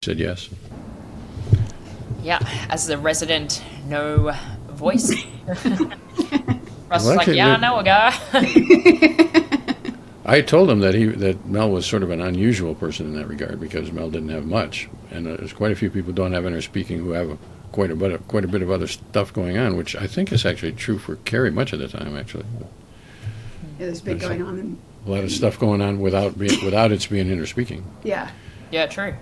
Said yes. Yeah, as the resident no voice. Russ Well, was like, actually, yeah, no, we'll go. I told him that Mel was sort of an unusual person in that regard because Mel didn't have much, and there's quite a few people who don't have inner speaking who have quite a bit of other stuff going on, which I think is actually true for Kerry much of the time. Actually, Yeah, there's been going on. And, a lot of stuff going on without its being inner speaking. yeah. Yeah, true.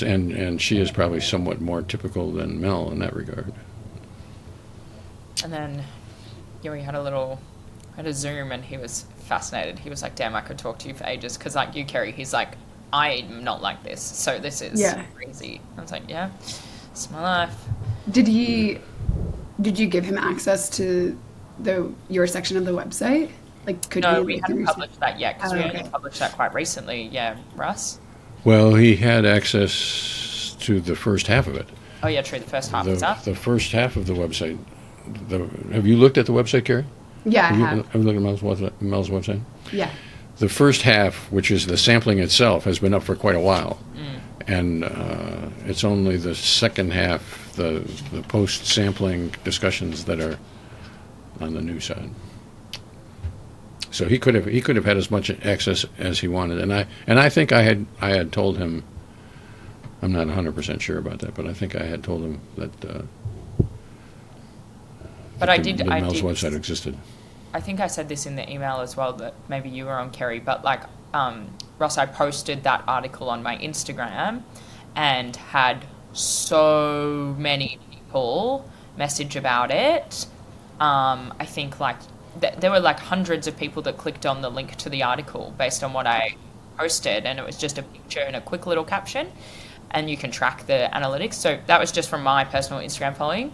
And she is probably somewhat more typical than Mel in that regard. And then, yeah, we had a Zoom, and he was fascinated. He was like, damn, I could talk to you for ages. Because like you, Kerry, he's like, I'm not like this. So this is crazy. I was like, yeah, it's my life. Did you give him access to your section of the website? Like, could No, he, we like, hadn't use- published that yet because we okay. only published that quite recently. Yeah, Russ? Well, he had access to the first half of it. Oh, yeah, true. The first half is up. The first half of the website. Have you looked at the website, Kerry? Yeah, I Have you have. looked at Mel's website? Yeah. The first half, which is the sampling itself, has been up for quite a while. And it's only the second half, the post-sampling discussions that are on the new side. So he could have had as much access as he wanted, and I think I had told him. I'm not 100% sure about that, but I think I had told him that. But I did. Mel's website existed. I think I said this in the email as well, that maybe you were on, Kerry, but like, Ross, I posted that article on my Instagram and had so many people message about it. I think like there were like hundreds of people that clicked on the link to the article based on what I posted, and it was just a picture and a quick little caption, and you can track the analytics. So that was just from my personal Instagram following.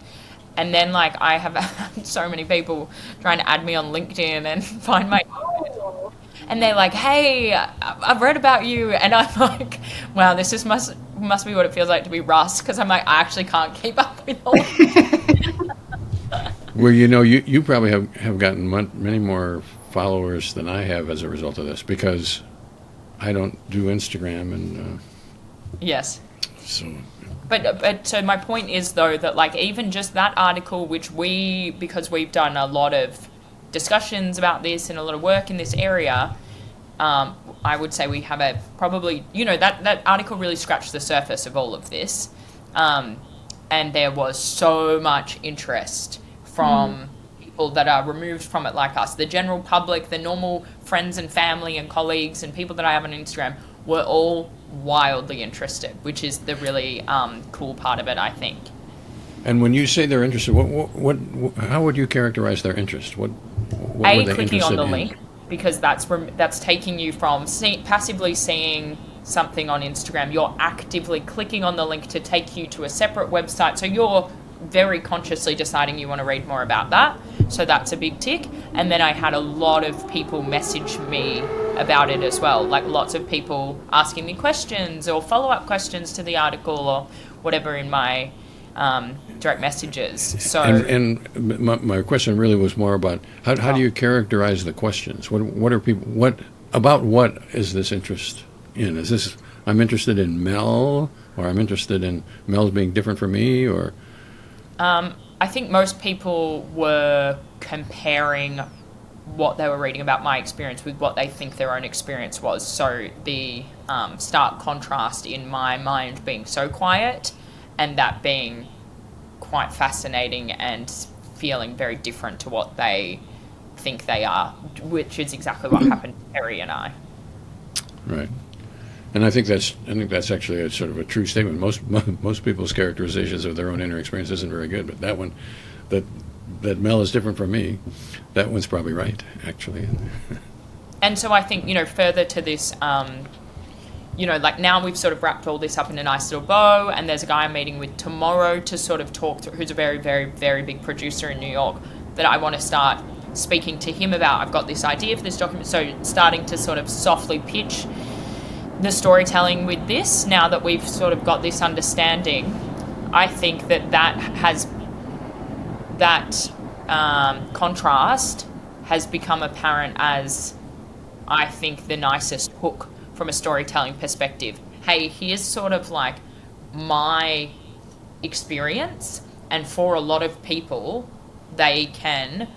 And then, like, I have had so many people trying to add me on LinkedIn and find my... And they're like, hey, I've read about you. And I'm like, wow, this is must be what it feels like to be Russ. Because I'm like, I actually can't keep up with all of this. Well, you probably have gotten many more followers than I have as a result of this, because I don't do Instagram, and Yes. so... But so my point is, though, that like even just that article, which because we've done a lot of discussions about this and a lot of work in this area, I would say we have probably, that article really scratched the surface of all of this. And there was so much interest from people that are removed from it like us. The general public, the normal friends and family and colleagues and people that I have on Instagram were all wildly interested, which is the really cool part of it, I think. And when you say they're interested, how would you characterize their interest? What were they Clicking on interested the in? link, because that's taking you from passively seeing something on Instagram. You're actively clicking on the link to take you to a separate website. So you're very consciously deciding you want to read more about that. So that's a big tick. And then I had a lot of people message me about it as well. Like lots of people asking me questions or follow-up questions to the article or whatever in my direct messages. So And my question really was more about how do you characterize the questions? What are people? What is this interest in? Is this I'm interested in Mel, or I'm interested in Mel's being different from me, or? I think most people were comparing what they were reading about my experience with what they think their own experience was. So the stark contrast in my mind being so quiet and that being quite fascinating and feeling very different to what they think they are, which is exactly what happened to Kerry and I. Right. And I think that's actually a sort of a true statement. Most people's characterizations of their own inner experience isn't very good, but that one, that Mel is different from me, that one's probably right, actually. And so I think, further to this, like now we've sort of wrapped all this up in a nice little bow, and there's a guy I'm meeting with tomorrow to sort of talk through, who's a very, very, very big producer in New York, that I want to start speaking to him about. I've got this idea for this document, so starting to sort of softly pitch the storytelling with this, now that we've sort of got this understanding. I think that contrast has become apparent as, I think, the nicest hook from a storytelling perspective, hey, here's sort of like my experience, and for a lot of people, they can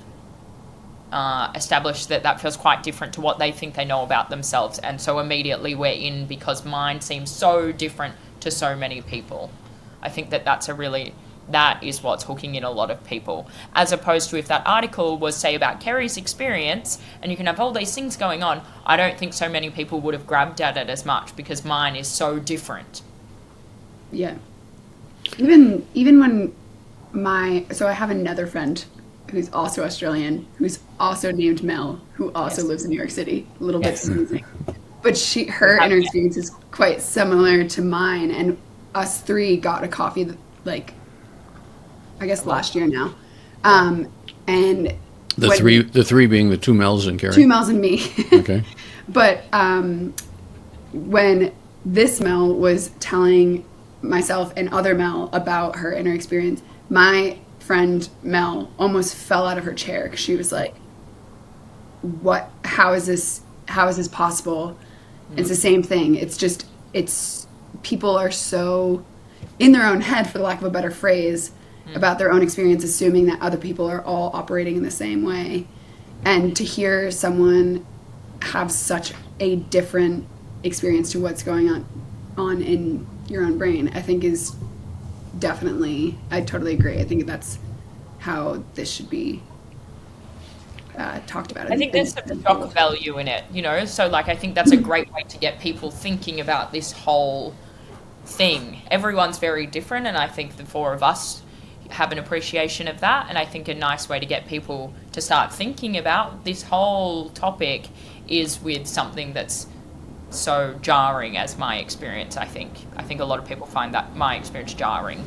establish that feels quite different to what they think they know about themselves, and so immediately we're in because mine seems so different to so many people. I think that is what's hooking in a lot of people, as opposed to if that article was, say, about Kerry's experience, and you can have all these things going on, I don't think so many people would have grabbed at it as much because mine is so different. Yeah. Even when so I have another friend who's also Australian, who's also named Mel, who also lives in New York City, a little bit confusing. But her inner experience is quite similar to mine, and us three got a coffee, like, I guess last year now. And the three being the two Mels and Kerry? Two Mels and me. Okay. But when this Mel was telling myself and other Mel about her inner experience, my friend Mel almost fell out of her chair because she was like, how is this possible? It's the same thing. It's people are so in their own head, for the lack of a better phrase, about their own experience, assuming that other people are all operating in the same way. And to hear someone have such a different experience to what's going on in your own brain, I think is definitely, I totally agree. I think that's how this should be talked about. I think there's some shock value in it, so like I think that's a great way to get people thinking about this whole thing. Everyone's very different, and I think the four of us have an appreciation of that, and I think a nice way to get people to start thinking about this whole topic is with something that's so jarring as my experience. I think a lot of people find that my experience jarring.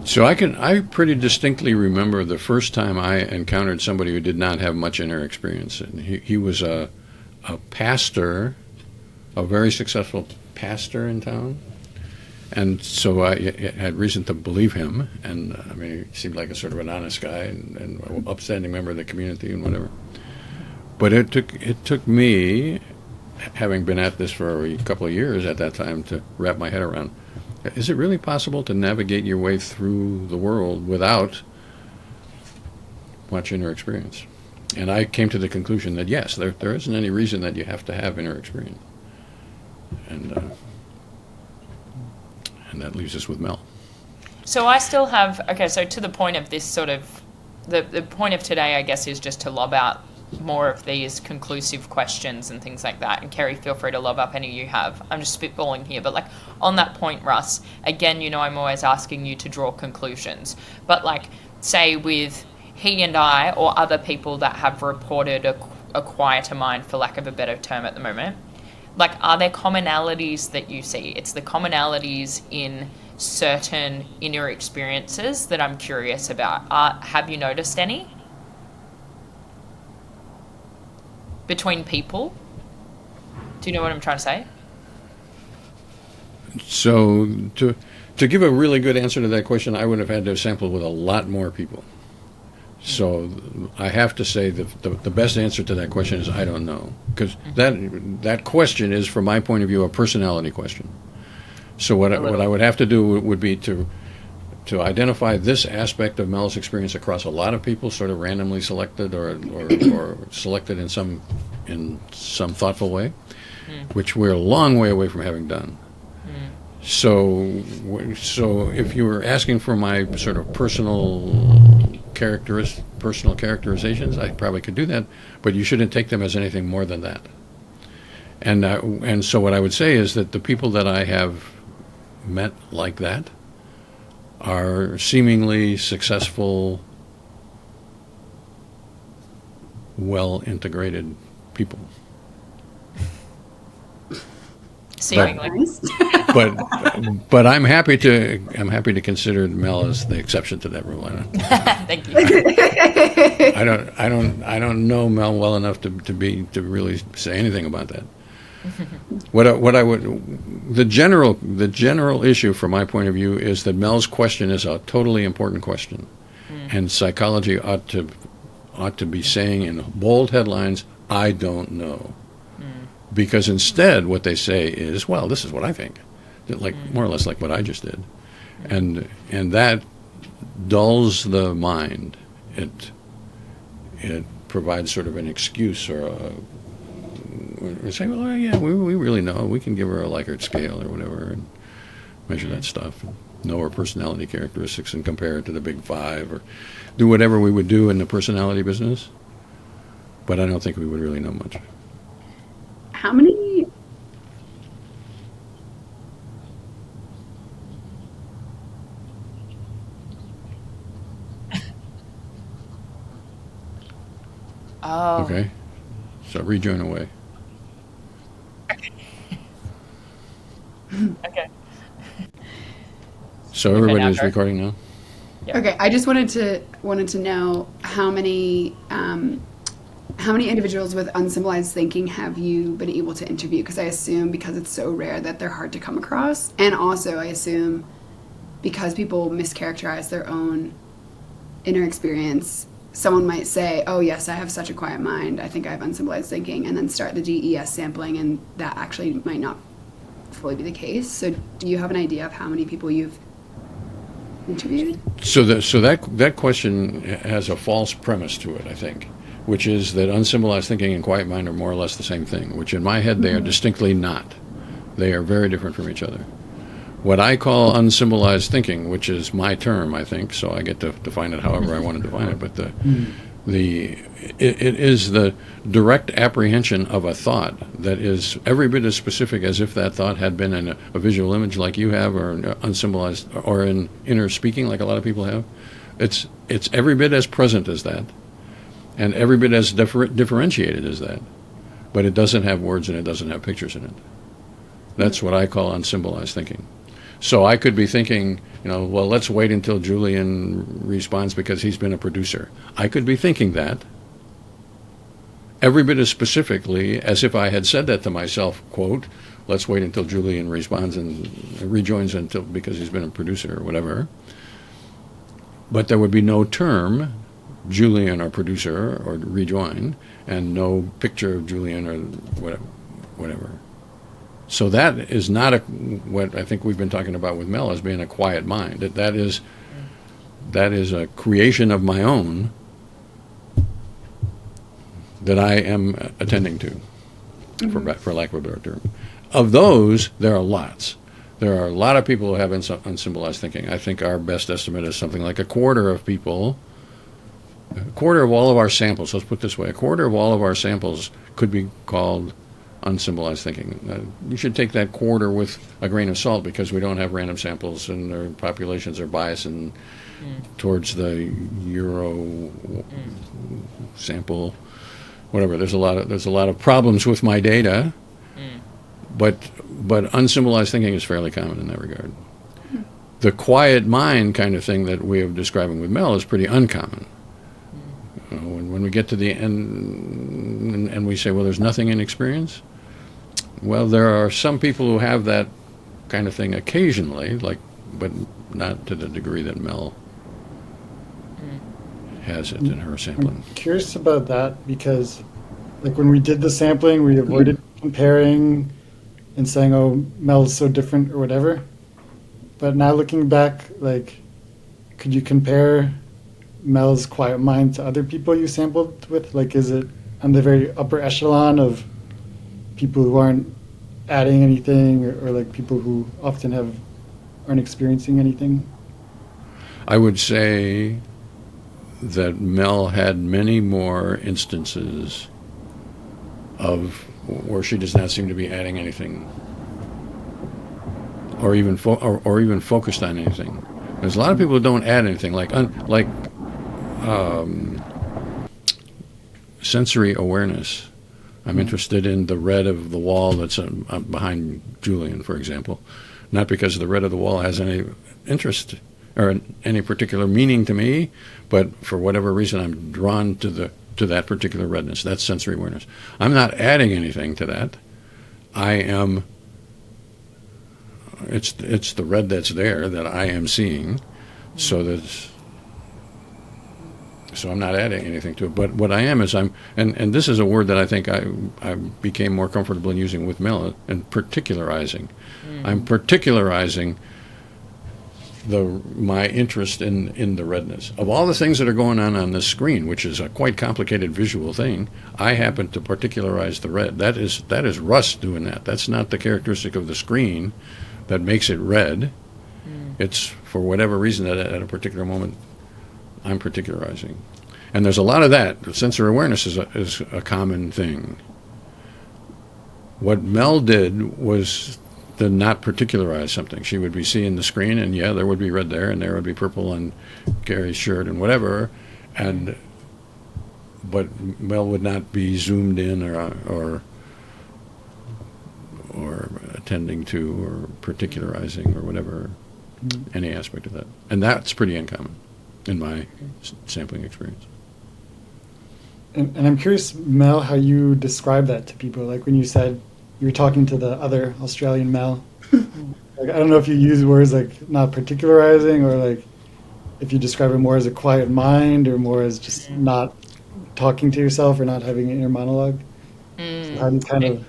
So I pretty distinctly remember the first time I encountered somebody who did not have much inner experience. And he was a pastor, a very successful pastor in town. And so I had reason to believe him. And I mean, he seemed like a sort of an honest guy and an upstanding member of the community and whatever. But it took me, having been at this for a couple of years at that time, to wrap my head around, is it really possible to navigate your way through the world without much inner experience? And I came to the conclusion that yes, there isn't any reason that you have to have inner experience. And that leaves us with Mel. So I still have, so to the point of this sort of, the point of today, I guess, is just to lob out more of these conclusive questions and things like that. And Kerry, feel free to lob up any you have. I'm just spitballing here, but like on that point, Russ, again, I'm always asking you to draw conclusions. But like, say with he and I or other people that have reported a quieter mind, for lack of a better term at the moment, like, are there commonalities that you see? It's the commonalities in certain inner experiences that I'm curious about. Have you noticed any? Between people? Do you know what I'm trying to say? So to give a really good answer to that question, I would have had to have sampled with a lot more people. So I have to say the best answer to that question is I don't know, because that question is, from my point of view, a personality question. So what I would have to do would be to identify this aspect of Mel's experience across a lot of people, sort of randomly selected or selected in some thoughtful way, which we're a long way away from having done. So if you were asking for my sort of personal characterizations, I probably could do that, but you shouldn't take them as anything more than that. And so what I would say is that the people that I have met like that are seemingly successful, well-integrated people. Seemingly. But I'm happy to consider Mel as the exception to that rule. Thank you. I don't know Mel well enough to really say anything about that. The general issue from my point of view is that Mel's question is a totally important question, and psychology ought to be saying in bold headlines, "I don't know." Because instead what they say is, well, this is what I think, like more or less like what I just did, and that dulls the mind. It provides sort of an excuse or we say, well, yeah, we really know. We can give her a Likert scale or whatever and measure that stuff, and know her personality characteristics and compare it to the big five, or do whatever we would do in the personality business. But I don't think we would really know much. How many? Oh. Okay? So rejoin away. Okay. So Okay, everybody now is go. recording now? Yep. Okay, I just wanted to know how many individuals with unsymbolized thinking have you been able to interview? Because I assume because it's so rare that they're hard to come across, and also I assume because people mischaracterize their own inner experience. Someone might say, "Oh yes, I have such a quiet mind. I think I have unsymbolized thinking," and then start the DES sampling, and that actually might not fully be the case. So, do you have an idea of how many people you've interviewed? So that question has a false premise to it, I think, which is that unsymbolized thinking and quiet mind are more or less the same thing, which in my head they are distinctly not. They are very different from each other. What I call unsymbolized thinking, which is my term, I think, so I get to define it however I want to define it, but it is the direct apprehension of a thought that is every bit as specific as if that thought had been in a visual image like you have, or unsymbolized, or in inner speaking like a lot of people have. It's every bit as present as that, and every bit as differentiated as that, but it doesn't have words and it doesn't have pictures in it. That's what I call unsymbolized thinking. So I could be thinking, well, let's wait until Julian responds because he's been a producer. I could be thinking that every bit as specifically as if I had said that to myself, quote, let's wait until Julian responds and rejoins because he's been a producer or whatever. But there would be no term, Julian or producer or rejoin, and no picture of Julian or whatever. So that is not what I think we've been talking about with Mel as being a quiet mind. That is a creation of my own that I am attending to, for lack of a better term. Of those, there are lots. There are a lot of people who have unsymbolized thinking. I think our best estimate is something like a quarter of people, a quarter of all of our samples, let's put it this way, a quarter of all of our samples could be called unsymbolized thinking. You should take that quarter with a grain of salt because we don't have random samples and their populations are biased towards the Euro sample, whatever. There's a lot of problems with my data, but unsymbolized thinking is fairly common in that regard. The quiet mind kind of thing that we are describing with Mel is pretty uncommon. When we get to the end and we say, well, there's nothing in experience. Well, there are some people who have that kind of thing occasionally, but not to the degree that Mel has it in her sampling. I'm curious about that because, when we did the sampling, we avoided comparing and saying, "Oh, Mel's so different" or whatever. But now looking back, could you compare Mel's quiet mind to other people you sampled with? Is it on the very upper echelon of people who aren't adding anything, or people who often aren't experiencing anything? I would say that Mel had many more instances of where she does not seem to be adding anything, or even focused on anything. There's a lot of people who don't add anything, sensory awareness. I'm interested in the red of the wall that's behind Julian, for example, not because the red of the wall has any interest or any particular meaning to me, but for whatever reason I'm drawn to that particular redness. That's sensory awareness. I'm not adding anything to that. It's the red that's there that I am seeing, so that So I'm not adding anything to it. But what I am is and this is a word that I think I became more comfortable in using with Mel, and particularizing. I'm particularizing my interest in the redness. Of all the things that are going on this screen, which is a quite complicated visual thing, I happen to particularize the red. That is Russ doing that. That's not the characteristic of the screen that makes it red. It's for whatever reason that at a particular moment I'm particularizing. And there's a lot of that. Sensor awareness is a common thing. What Mel did was to not particularize something. She would be seeing the screen, and yeah, there would be red there, and there would be purple on Kerry's shirt and whatever, but Mel would not be zoomed in or attending to or particularizing or whatever, any aspect of that. And that's pretty uncommon in my sampling experience. And I'm curious, Mel, how you describe that to people. Like when you said you were talking to the other Australian Mel. Like, I don't know if you use words like not particularizing, or like if you describe it more as a quiet mind or more as just not talking to yourself or not having an inner monologue. So how do you kind of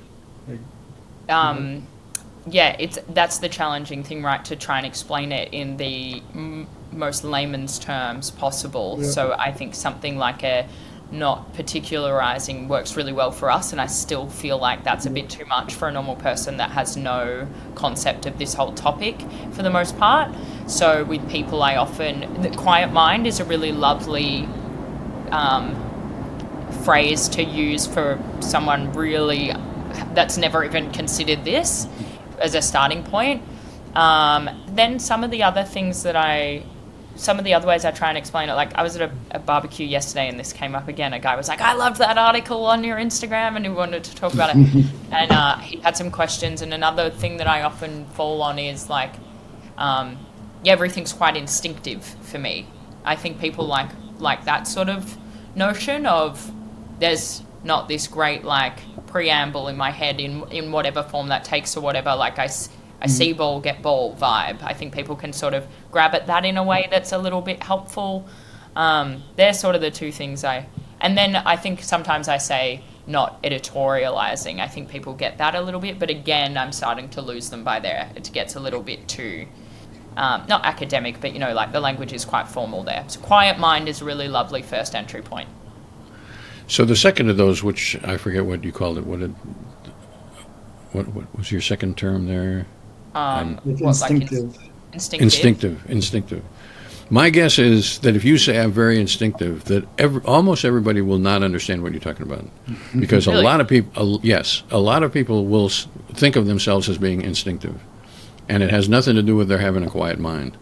like, yeah, that's the challenging thing, right? To try and explain it in the most layman's terms possible. Yeah. So I think something like a not particularizing works really well for us, and I still feel like that's a bit too much for a normal person that has no concept of this whole topic for the most part. So with people, the quiet mind is a really lovely phrase to use for someone really that's never even considered this as a starting point. Then some of the other ways I try and explain it, like I was at a barbecue yesterday and this came up again. A guy was like, I loved that article on your Instagram, and he wanted to talk about it. And he had some questions. And another thing that I often fall on is like, everything's quite instinctive for me. I think people like that sort of notion of there's not this great like preamble in my head in whatever form that takes or whatever. Like I see ball, get ball vibe. I think people can sort of grab at that in a way that's a little bit helpful. They're sort of the two things and then I think sometimes I say not editorializing. I think people get that a little bit, but again, I'm starting to lose them by there. It gets a little bit too, not academic, but like the language is quite formal there. So quiet mind is a really lovely first entry point. So the second of those, which I forget what you called it, what was your second term there? instinctive. Instinctive. My guess is that if you say I'm very instinctive, that almost everybody will not understand what you're talking about, because Really? a lot of people will think of themselves as being instinctive, and it has nothing to do with their having a quiet mind.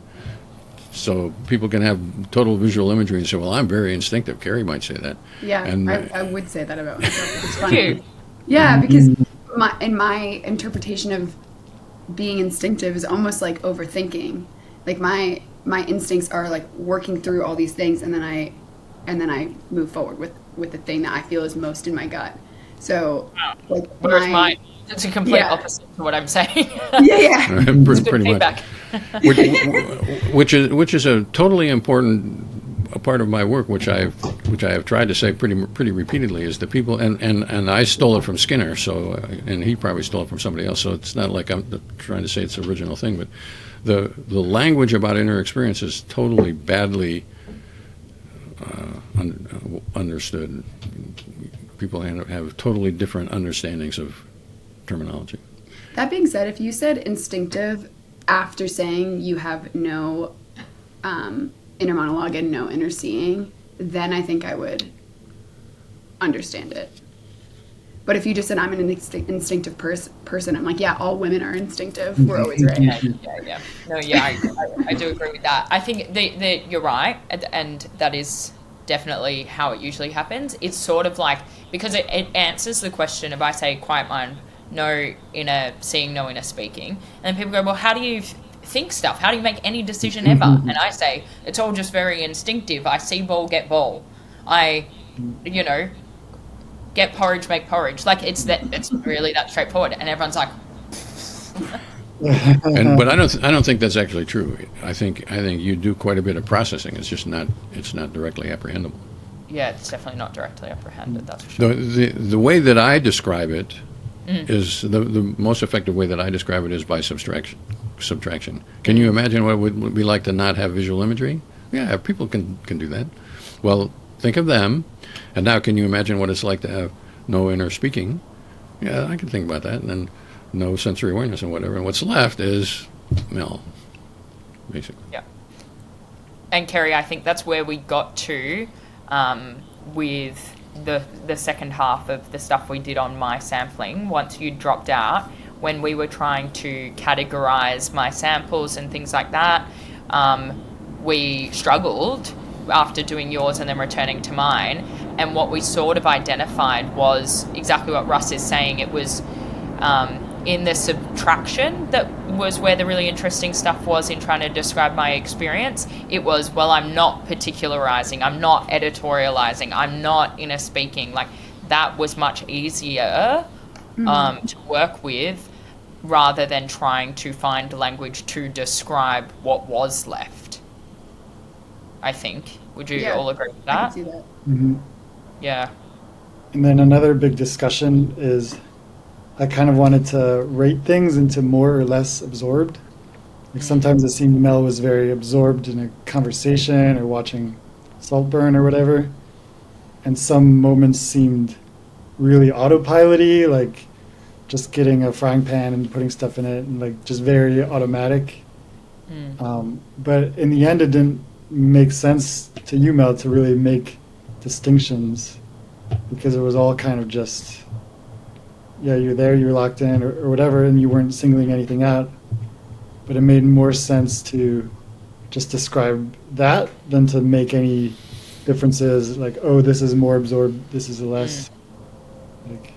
So people can have total visual imagery and say, "Well, I'm very instinctive." Kerry might say that. Yeah, And I would say that about myself. It's funny. Yeah, because my interpretation of being instinctive is almost like overthinking. Like my instincts are like working through all these things, and then I move forward with the thing that I feel is most in my gut. So like Whereas mine, it's a complete opposite to what I'm saying. yeah. pretty much. Which is a totally important part of my work, which I have tried to say pretty repeatedly, is that people and I stole it from Skinner, so and he probably stole it from somebody else, so it's not like I'm trying to say it's an original thing, but the language about inner experience is totally badly understood. People have totally different understandings of terminology. That being said, if you said instinctive after saying you have no inner monologue and no inner seeing, then I think I would understand it. But if you just said I'm an instinctive person, I'm like, yeah, all women are instinctive. We're always right. Yeah. No, yeah, I do agree with that. I think you're right, and that is definitely how it usually happens. It's sort of like, because it answers the question if I say quiet mind, no inner seeing, no inner speaking, and then people go, well, how do you think stuff? How do you make any decision ever? And I say, it's all just very instinctive. I see ball, get ball. I, get porridge, make porridge. Like it's really that straightforward. And everyone's like, but I don't think that's actually true. I think you do quite a bit of processing. It's just not directly apprehendable. yeah, it's definitely not directly apprehended, that's for sure. The way that I describe it is the most effective way that I describe it is by subtraction. Can you imagine what it would be like to not have visual imagery? Yeah, people can do that. Well, think of them, and now can you imagine what it's like to have no inner speaking? Yeah, I can think about that, and then no sensory awareness and whatever. And what's left is Mel, basically. Yeah. And Kerry, I think that's where we got to with the second half of the stuff we did on my sampling. Once you dropped out, when we were trying to categorize my samples and things like that, we struggled after doing yours and then returning to mine. And what we sort of identified was exactly what Russ is saying. It was in the subtraction that was where the really interesting stuff was in trying to describe my experience. It was, well, I'm not particularizing, I'm not editorializing, I'm not inner speaking. Like, that was much easier to work with rather than trying to find language to describe what was left, I think. Would you all agree with that? I can see that. Mm-hmm. Yeah. And then another big discussion is I kind of wanted to rate things into more or less absorbed. Like sometimes it seemed Mel was very absorbed in a conversation or watching Saltburn or whatever. And some moments seemed really autopilot-y, like just getting a frying pan and putting stuff in it and like just very automatic. But in the end, it didn't make sense to you, Mel, to really make distinctions because it was all kind of just, yeah, you're there, you're locked in or whatever, and you weren't singling anything out. But it made more sense to just describe that than to make any differences like, oh, this is more absorbed, this is less. Like,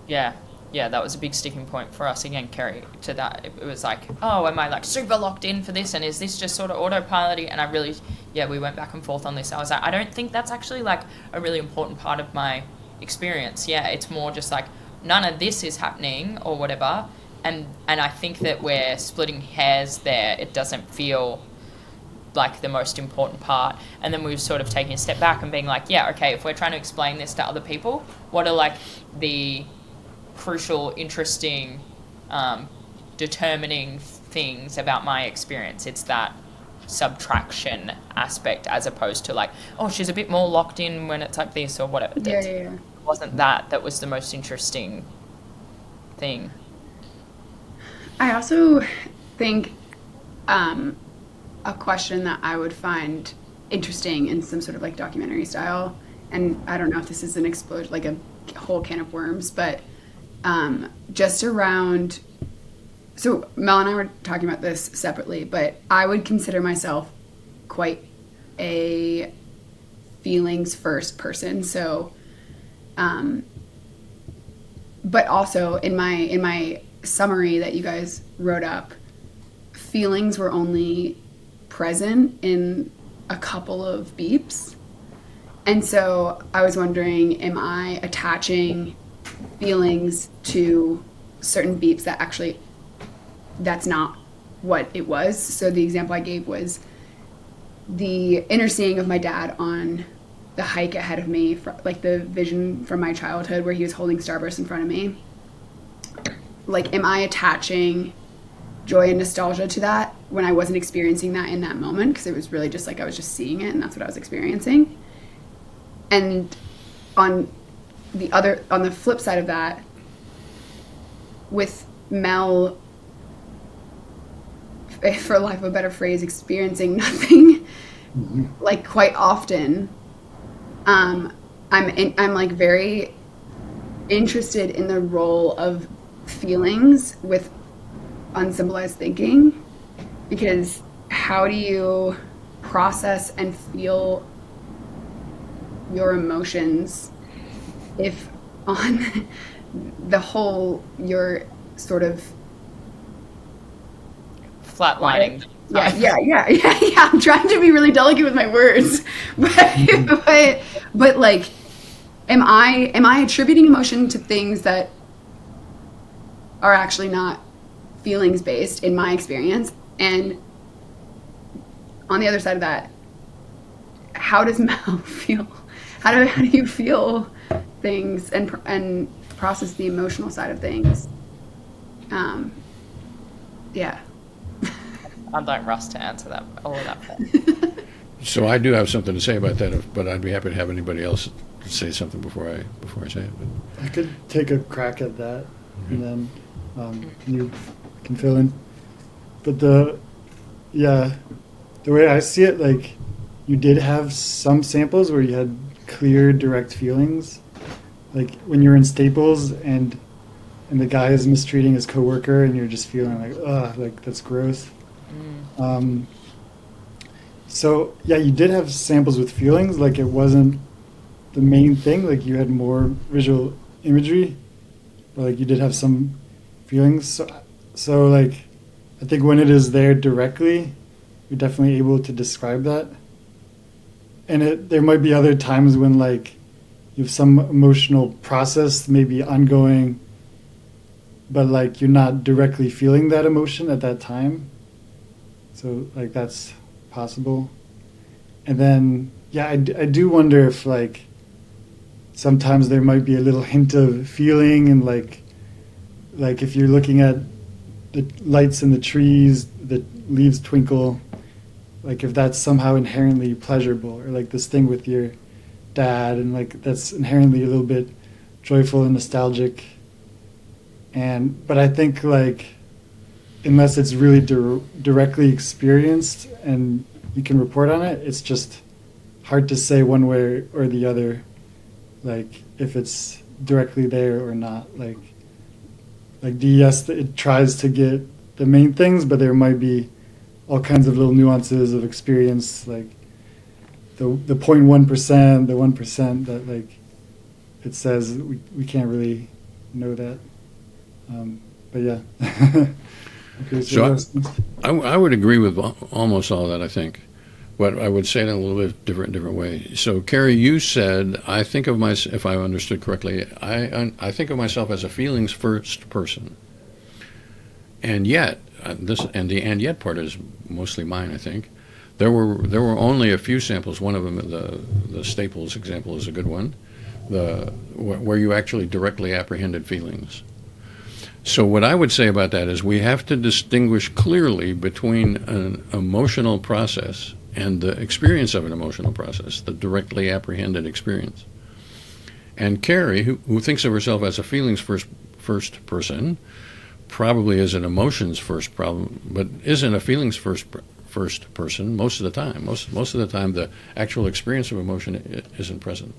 Yeah, that was a big sticking point for us again, Kerry, to that. It was like, oh, am I like super locked in for this? And is this just sort of autopilot-y? And I really, we went back and forth on this. I was like, I don't think that's actually like a really important part of my experience. Yeah, it's more just like, none of this is happening or whatever. And I think that we're splitting hairs there. It doesn't feel like the most important part. And then we were sort of taking a step back and being like, yeah, okay, if we're trying to explain this to other people, what are like the crucial, interesting, determining things about my experience? It's that subtraction aspect as opposed to like, oh, she's a bit more locked in when it's like this or whatever. Yeah. It wasn't that was the most interesting thing. I also think a question that I would find interesting in some sort of like documentary style, and I don't know if this is an explosion, like a whole can of worms, but just around, so Mel and I were talking about this separately, but I would consider myself quite a feelings first person. So, but also in my summary that you guys wrote up, feelings were only present in a couple of beeps. And so I was wondering, am I attaching feelings to certain beeps that actually, that's not what it was? So the example I gave was the inner seeing of my dad on the hike ahead of me, like the vision from my childhood where he was holding Starburst in front of me. Like, am I attaching joy and nostalgia to that when I wasn't experiencing that in that moment? Because it was really just like I was just seeing it and that's what I was experiencing. And on the flip side of that, with Mel, for lack of a better phrase, experiencing nothing, like quite often, I'm like very interested in the role of feelings with unsymbolized thinking, because how do you process and feel your emotions if on the whole you're sort of Flatlining. Yeah. I'm trying to be really delicate with my words, but like, am I attributing emotion to things that are actually not feelings based in my experience? And on the other side of that, how does Mel feel? how do you feel things and process the emotional side of things? Yeah. I'd like Russ to answer that, all of that. So I do have something to say about that, but I'd be happy to have anybody else say something before I say it. But I could take a crack at that, and then you can fill in. But the way I see it, like, you did have some samples where you had clear, direct feelings, like when you're in Staples and the guy is mistreating his coworker, and you're just feeling like, ugh, like that's gross. So yeah, you did have samples with feelings, like it wasn't the main thing, like you had more visual imagery, but like you did have some feelings. So like, I think when it is there directly, you're definitely able to describe that. And there might be other times when like you have some emotional process, maybe ongoing, but like you're not directly feeling that emotion at that time. So like that's possible. And then yeah, I do wonder if like sometimes there might be a little hint of feeling, and like if you're looking at the lights in the trees, the leaves twinkle, like if that's somehow inherently pleasurable, or like this thing with your dad, and like that's inherently a little bit joyful and nostalgic. But I think like unless it's really directly experienced and you can report on it, it's just hard to say one way or the other, like if it's directly there or not. Like DES, it tries to get the main things, but there might be all kinds of little nuances of experience, like the 0.1%, the 1% that like it says we can't really know that. But yeah. Okay, so I would agree with almost all that, I think, but I would say it in a little bit different way. So Kerry, you said, I think of myself, if I understood correctly, I think of myself as a feelings first person, and yet the and yet part is mostly mine. I think there were only a few samples. One of them, the Staples example, is a good one. Where you actually directly apprehended feelings. So what I would say about that is we have to distinguish clearly between an emotional process and the experience of an emotional process, the directly apprehended experience. And Kerry, who thinks of herself as a feelings first person, probably is an emotions first problem, but isn't a feelings first person most of the time. Most of the time, the actual experience of emotion isn't present.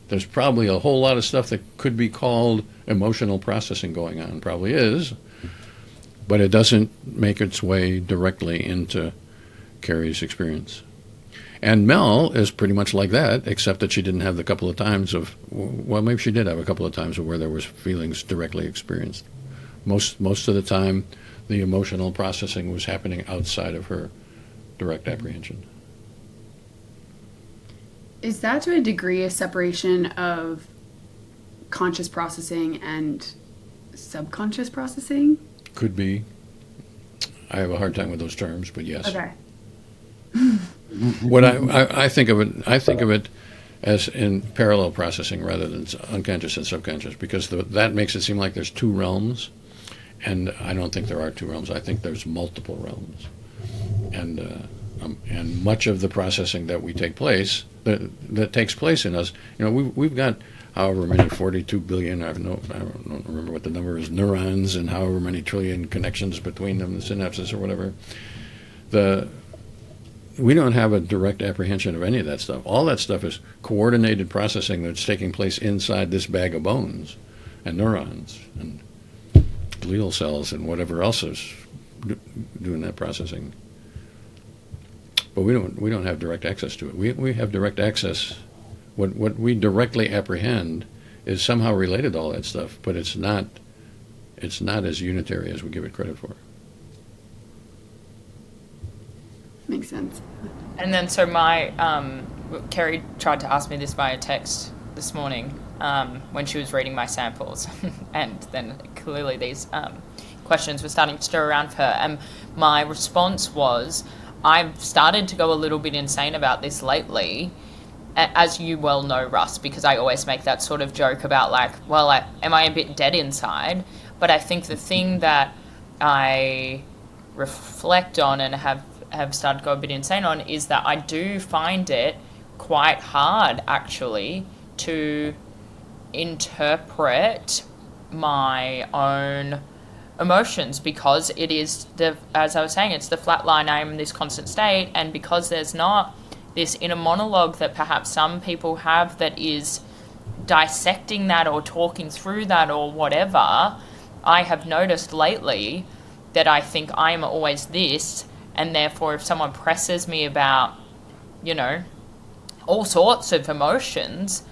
There's probably a whole lot of stuff that could be called emotional processing going on, probably is, but it doesn't make its way directly into Kerry's experience. And Mel is pretty much like that, except that she didn't have the couple of times well, maybe she did have a couple of times where there was feelings directly experienced. Most of the time, the emotional processing was happening outside of her direct apprehension. Is that to a degree a separation of conscious processing and subconscious processing? Could be. I have a hard time with those terms, but yes. Okay. What I think of it as in parallel processing rather than unconscious and subconscious, because that makes it seem like there's two realms, and I don't think there are two realms. I think there's multiple realms, and much of the processing that that takes place in us. We've got however many 42 billion. I don't remember what the number is. Neurons and however many trillion connections between them, the synapses or whatever. We don't have a direct apprehension of any of that stuff. All that stuff is coordinated processing that's taking place inside this bag of bones and neurons and glial cells and whatever else is doing that processing. But we don't have direct access to it. We have direct access. What we directly apprehend is somehow related to all that stuff, but it's not as unitary as we give it credit for. Makes sense. And then so Kerry tried to ask me this via text this morning when she was reading my samples, and then clearly these questions were starting to stir around for her. And my response was, I've started to go a little bit insane about this lately, as you well know, Russ, because I always make that sort of joke about like, well, am I a bit dead inside? But I think the thing that I reflect on and have started to go a bit insane on is that I do find it quite hard actually to interpret my own emotions, because it is as I was saying, it's the flat line. I'm in this constant state, and because there's not this inner monologue that perhaps some people have that is dissecting that or talking through that or whatever, I have noticed lately that I think I'm always this, and therefore if someone presses me about, you know, all sorts of emotions,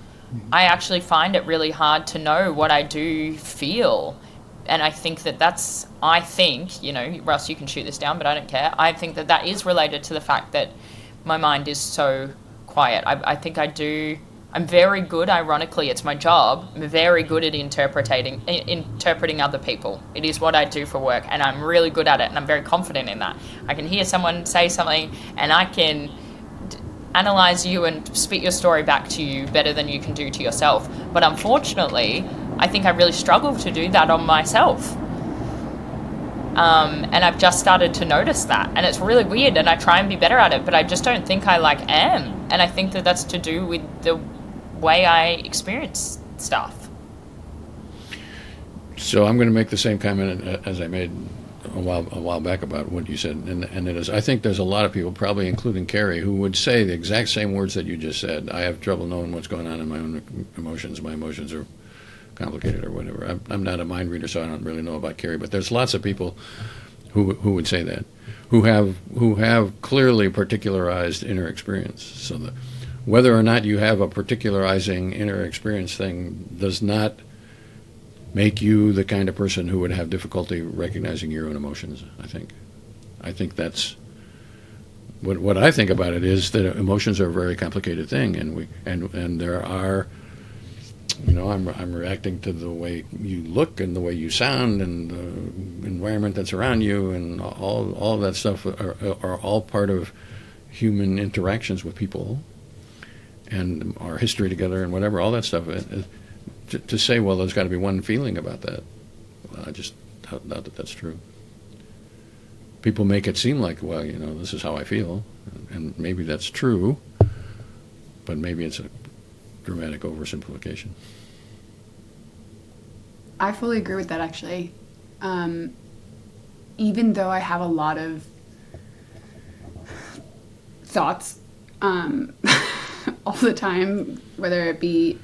I actually find it really hard to know what I do feel. And I think that's, you know, Russ, you can shoot this down, but I don't care. I think that is related to the fact that my mind is so quiet. I think I'm very good, ironically, it's my job, I'm very good at interpreting other people. It is what I do for work, and I'm really good at it, and I'm very confident in that. I can hear someone say something, and I can analyze you and spit your story back to you better than you can do to yourself. But unfortunately, I think I really struggle to do that on myself. And I've just started to notice that, and it's really weird, and I try and be better at it, but I just don't think I am. And I think that's to do with the way I experience stuff. So I'm going to make the same comment as I made a while back about what you said, and it is, I think there's a lot of people, probably including Kerry, who would say the exact same words that you just said. I have trouble knowing what's going on in my own emotions. My emotions are complicated or whatever. I'm not a mind reader, so I don't really know about Kerry, but there's lots of people who would say that, who have clearly particularized inner experience. So whether or not you have a particularizing inner experience thing does not make you the kind of person who would have difficulty recognizing your own emotions. I think that's what I think about it, is that emotions are a very complicated thing, and there are, you know, I'm reacting to the way you look and the way you sound and the environment that's around you, and all of that stuff are all part of human interactions with people and our history together and whatever, all that stuff. To say, well, there's got to be one feeling about that, well, I just doubt that that's true. People make it seem like, well, you know, this is how I feel, and maybe that's true, but maybe it's a dramatic oversimplification. I fully agree with that, actually. Even though I have a lot of thoughts all the time, whether it be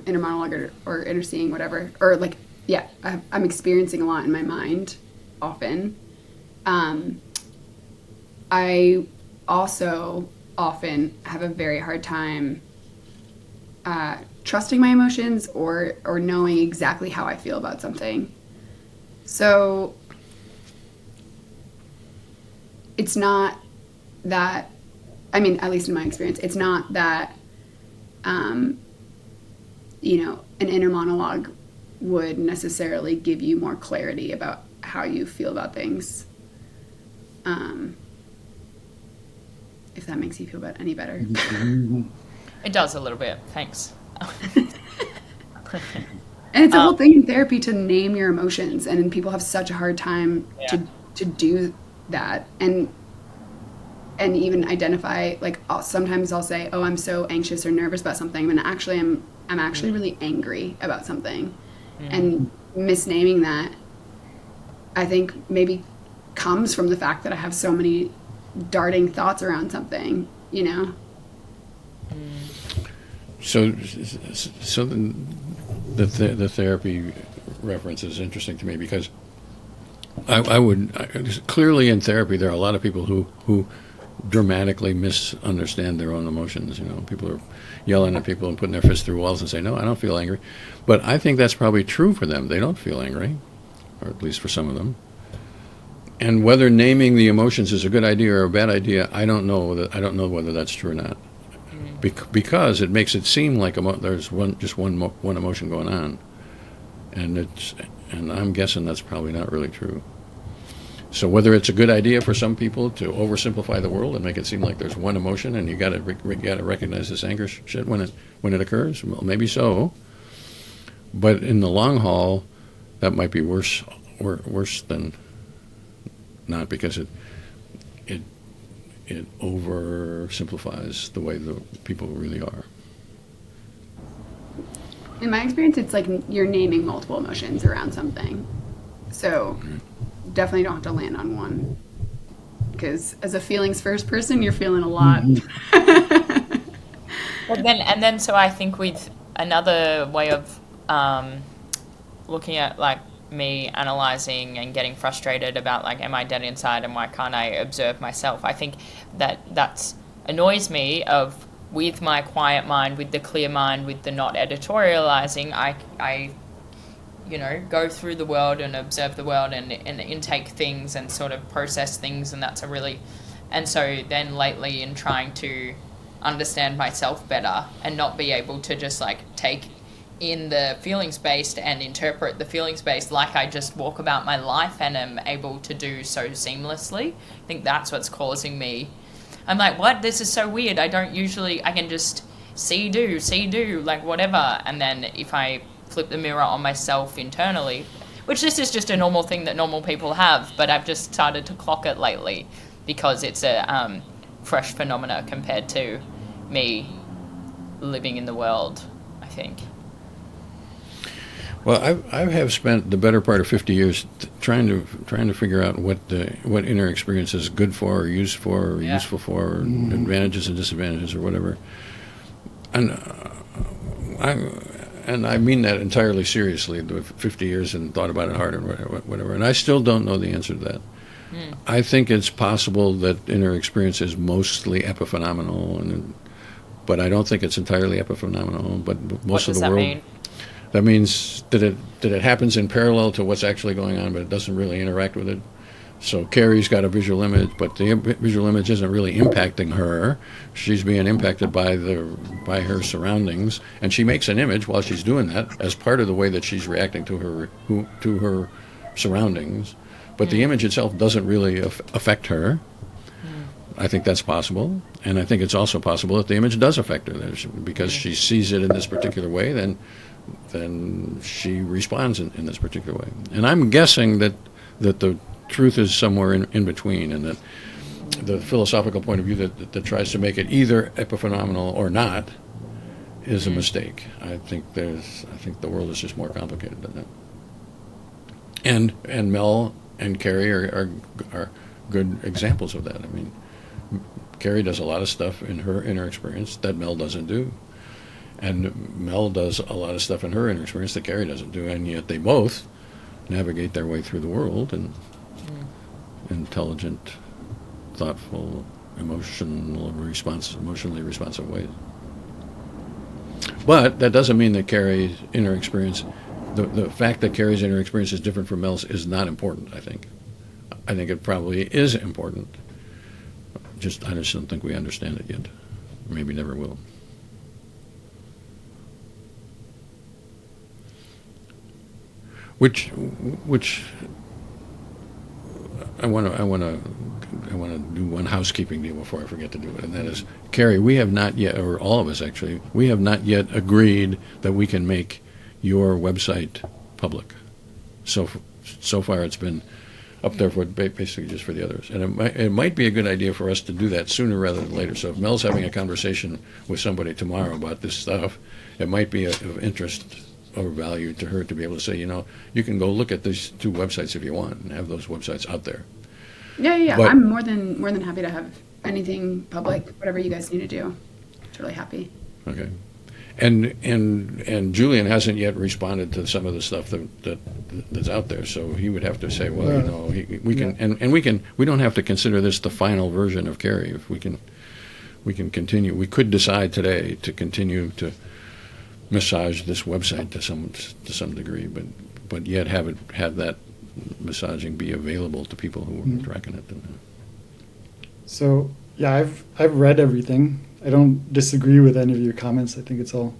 inner monologue or inner seeing, whatever, or like, yeah, I'm experiencing a lot in my mind often. I also often have a very hard time trusting my emotions or knowing exactly how I feel about something. So it's not that, I mean, at least in my experience, it's not that, you know, an inner monologue would necessarily give you more clarity about how you feel about things. If that makes you feel any better. It does a little bit. Thanks. And it's a whole thing in therapy to name your emotions, and people have such a hard time to do that, and even identify, like, sometimes I'll say, oh, I'm so anxious or nervous about something, when actually I'm actually really angry about something. And misnaming that, I think, maybe comes from the fact that I have so many darting thoughts around something, you know? So the therapy reference is interesting to me, because I would clearly, in therapy, there are a lot of people who dramatically misunderstand their own emotions. You know, people are yelling at people and putting their fists through walls and say, no, I don't feel angry. But I think that's probably true for them. They don't feel angry, or at least for some of them. And whether naming the emotions is a good idea or a bad idea, I don't know whether that's true or not. Because it makes it seem like there's one emotion going on, and I'm guessing that's probably not really true. So whether it's a good idea for some people to oversimplify the world and make it seem like there's one emotion and you got to recognize this anger shit when it occurs, well, maybe so. But in the long haul, that might be worse than not, because it oversimplifies the way the people really are. In my experience, it's like you're naming multiple emotions around something. So definitely don't have to land on one. Because as a feelings first person, you're feeling a lot. So I think with another way of looking at like me analyzing and getting frustrated about like, am I dead inside and why can't I observe myself? I think that's annoys me of, with my quiet mind, with the clear mind, with the not editorializing, I go through the world and observe the world and intake things and sort of process things, and and so then lately in trying to understand myself better and not be able to just like take in the feelings-based and interpret the feelings-based like I just walk about my life and am able to do so seamlessly. I think that's what's causing me. I'm like, what? This is so weird. I can just see, do, like whatever. And then if I flip the mirror on myself internally, which this is just a normal thing that normal people have, but I've just started to clock it lately because it's a fresh phenomena compared to me living in the world, I think. Well, I have spent the better part of 50 years trying to figure out what inner experience is good for, or used for, or useful for, or advantages and disadvantages, or whatever. And I mean that entirely seriously. 50 years and thought about it hard and whatever. And I still don't know the answer to that. I think it's possible that inner experience is mostly epiphenomenal, but I don't think it's entirely epiphenomenal. But most of the world. Mean? That means that it happens in parallel to what's actually going on, but it doesn't really interact with it. So Kerry's got a visual image, but the visual image isn't really impacting her. She's being impacted by her surroundings, and she makes an image while she's doing that as part of the way that she's reacting to her surroundings. But the image itself doesn't really affect her. I think that's possible, and I think it's also possible that the image does affect her, because she sees it in this particular way. Then she responds in this particular way. And I'm guessing that the truth is somewhere in between, and that the philosophical point of view that tries to make it either epiphenomenal or not is a mistake. I think the world is just more complicated than that. And Mel and Kerry are good examples of that. I mean, Kerry does a lot of stuff in her inner experience that Mel doesn't do. And Mel does a lot of stuff in her inner experience that Kerry doesn't do, and yet they both navigate their way through the world in intelligent, thoughtful, emotionally responsive ways. But that doesn't mean that Kerry's inner experience, the fact that Kerry's inner experience is different from Mel's, is not important, I think. I think it probably is important. I just don't think we understand it yet. Maybe never will. Which I want to do one housekeeping deal before I forget to do it, and that is, Kerry, we have not yet, or all of us actually, we have not yet agreed that we can make your website public. So far it's been up there for basically just for the others, and it might be a good idea for us to do that sooner rather than later. So if Mel's having a conversation with somebody tomorrow about this stuff, it might be of interest or value to her to be able to say, you can go look at these two websites if you want, and have those websites out there. Yeah. But I'm more than happy to have anything public, whatever you guys need to do. Totally happy. Okay. And Julian hasn't yet responded to some of the stuff that's out there, so he would have to say, well, we can, and we don't have to consider this the final version of Kerry. If we can continue. We could decide today to continue to massage this website to some degree, but yet have that massaging be available to people who are tracking it. So yeah, I've read everything. I don't disagree with any of your comments. I think it's all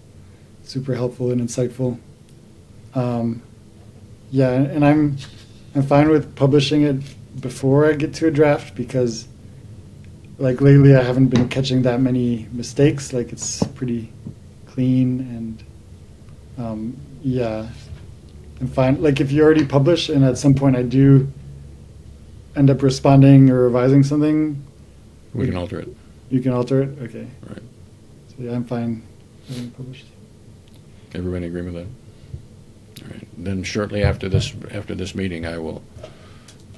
super helpful and insightful. Yeah, and I'm fine with publishing it before I get to a draft because, like, lately I haven't been catching that many mistakes. Like, it's pretty clean and, yeah. And fine. Like, if you already publish and at some point I do end up responding or revising something, We can alter it. you can alter it? Okay. Right. So, yeah, I'm fine having published. Everybody agree with that? All right. Then shortly after this meeting, I will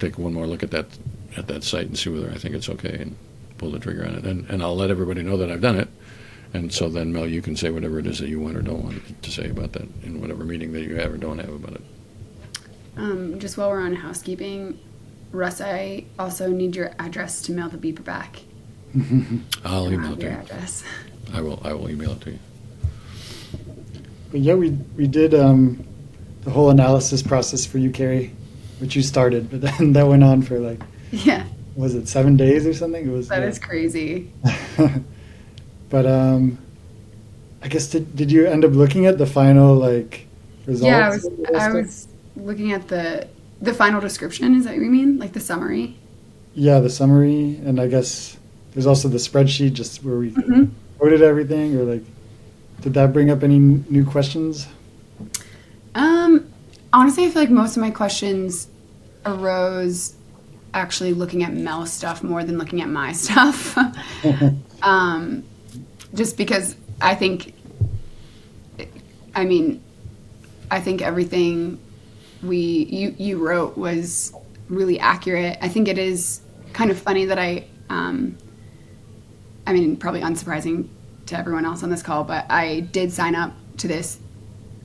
take one more look at that site and see whether I think it's okay and pull the trigger on it. And I'll let everybody know that I've done it. And so then, Mel, you can say whatever it is that you want or don't want to say about that in whatever meeting that you have or don't have about it. Just while we're on housekeeping, Russ, I also need your address to mail the beeper back. I'll I don't email have it to your you. address. I will email it to you. But yeah, we did the whole analysis process for you, Kerry, which you started, but then that went on for like, Yeah, was it 7 days or something? It was. that is crazy. But I guess did you end up looking at the final like results? Yeah, I was looking at the final description. Is that what you mean? Like the summary? Yeah, the summary, and I guess there's also the spreadsheet just where we Mhm. coded everything, or like, did that bring up any new questions? Honestly, I feel like most of my questions arose actually looking at Mel's stuff more than looking at my stuff. Just because I think everything you wrote was really accurate. I think it is kind of funny that probably unsurprising to everyone else on this call, but I did sign up to this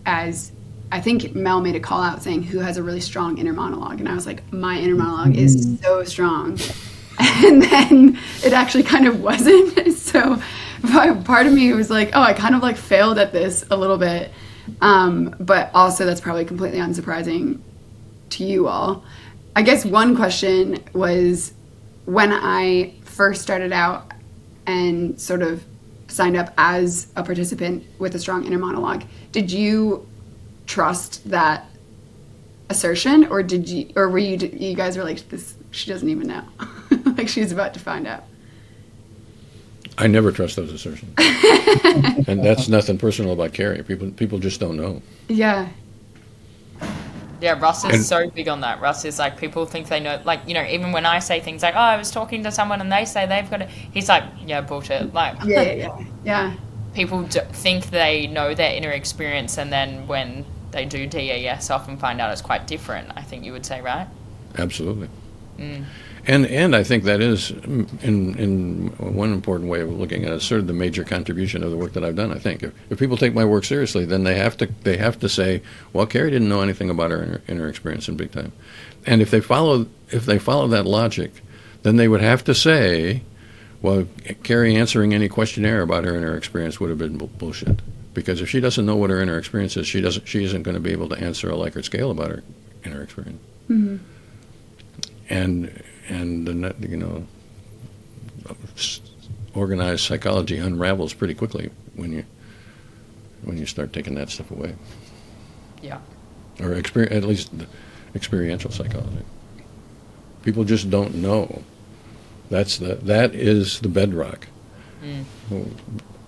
as, I think Mel made a call out saying who has a really strong inner monologue, and I was like, my inner monologue is so strong. And then it actually kind of wasn't. So part of me was like, oh, I kind of like failed at this a little bit. But also that's probably completely unsurprising to you all. I guess one question was, when I first started out and sort of signed up as a participant with a strong inner monologue, did you trust that assertion, or were you guys were like, this, she doesn't even know, like she's about to find out? I never trust those assertions. And that's nothing personal about Kerry. People just don't know. Yeah. Yeah, Russ is And- so big on that. Russ is like, people think they know, like, you know, even when I say things like, oh, I was talking to someone and they say they've got it, he's like, yeah, bullshit. Like, Yeah. people think they know their inner experience, and then when they do DAS often find out it's quite different, I think you would say, right? Absolutely. Mm. And I think that is, in one important way of looking at it, sort of the major contribution of the work that I've done. I think if people take my work seriously, then they have to say, well, Kerry didn't know anything about her inner experience in big time, and if they follow that logic, then they would have to say, well, Kerry answering any questionnaire about her inner experience would have been bullshit, because if she doesn't know what her inner experience is, she isn't going to be able to answer a Likert scale about her inner experience. Mm-hmm. And the organized psychology unravels pretty quickly when you start taking that stuff away. Yeah. Or at least the experiential psychology. People just don't know. That is the bedrock. Mm.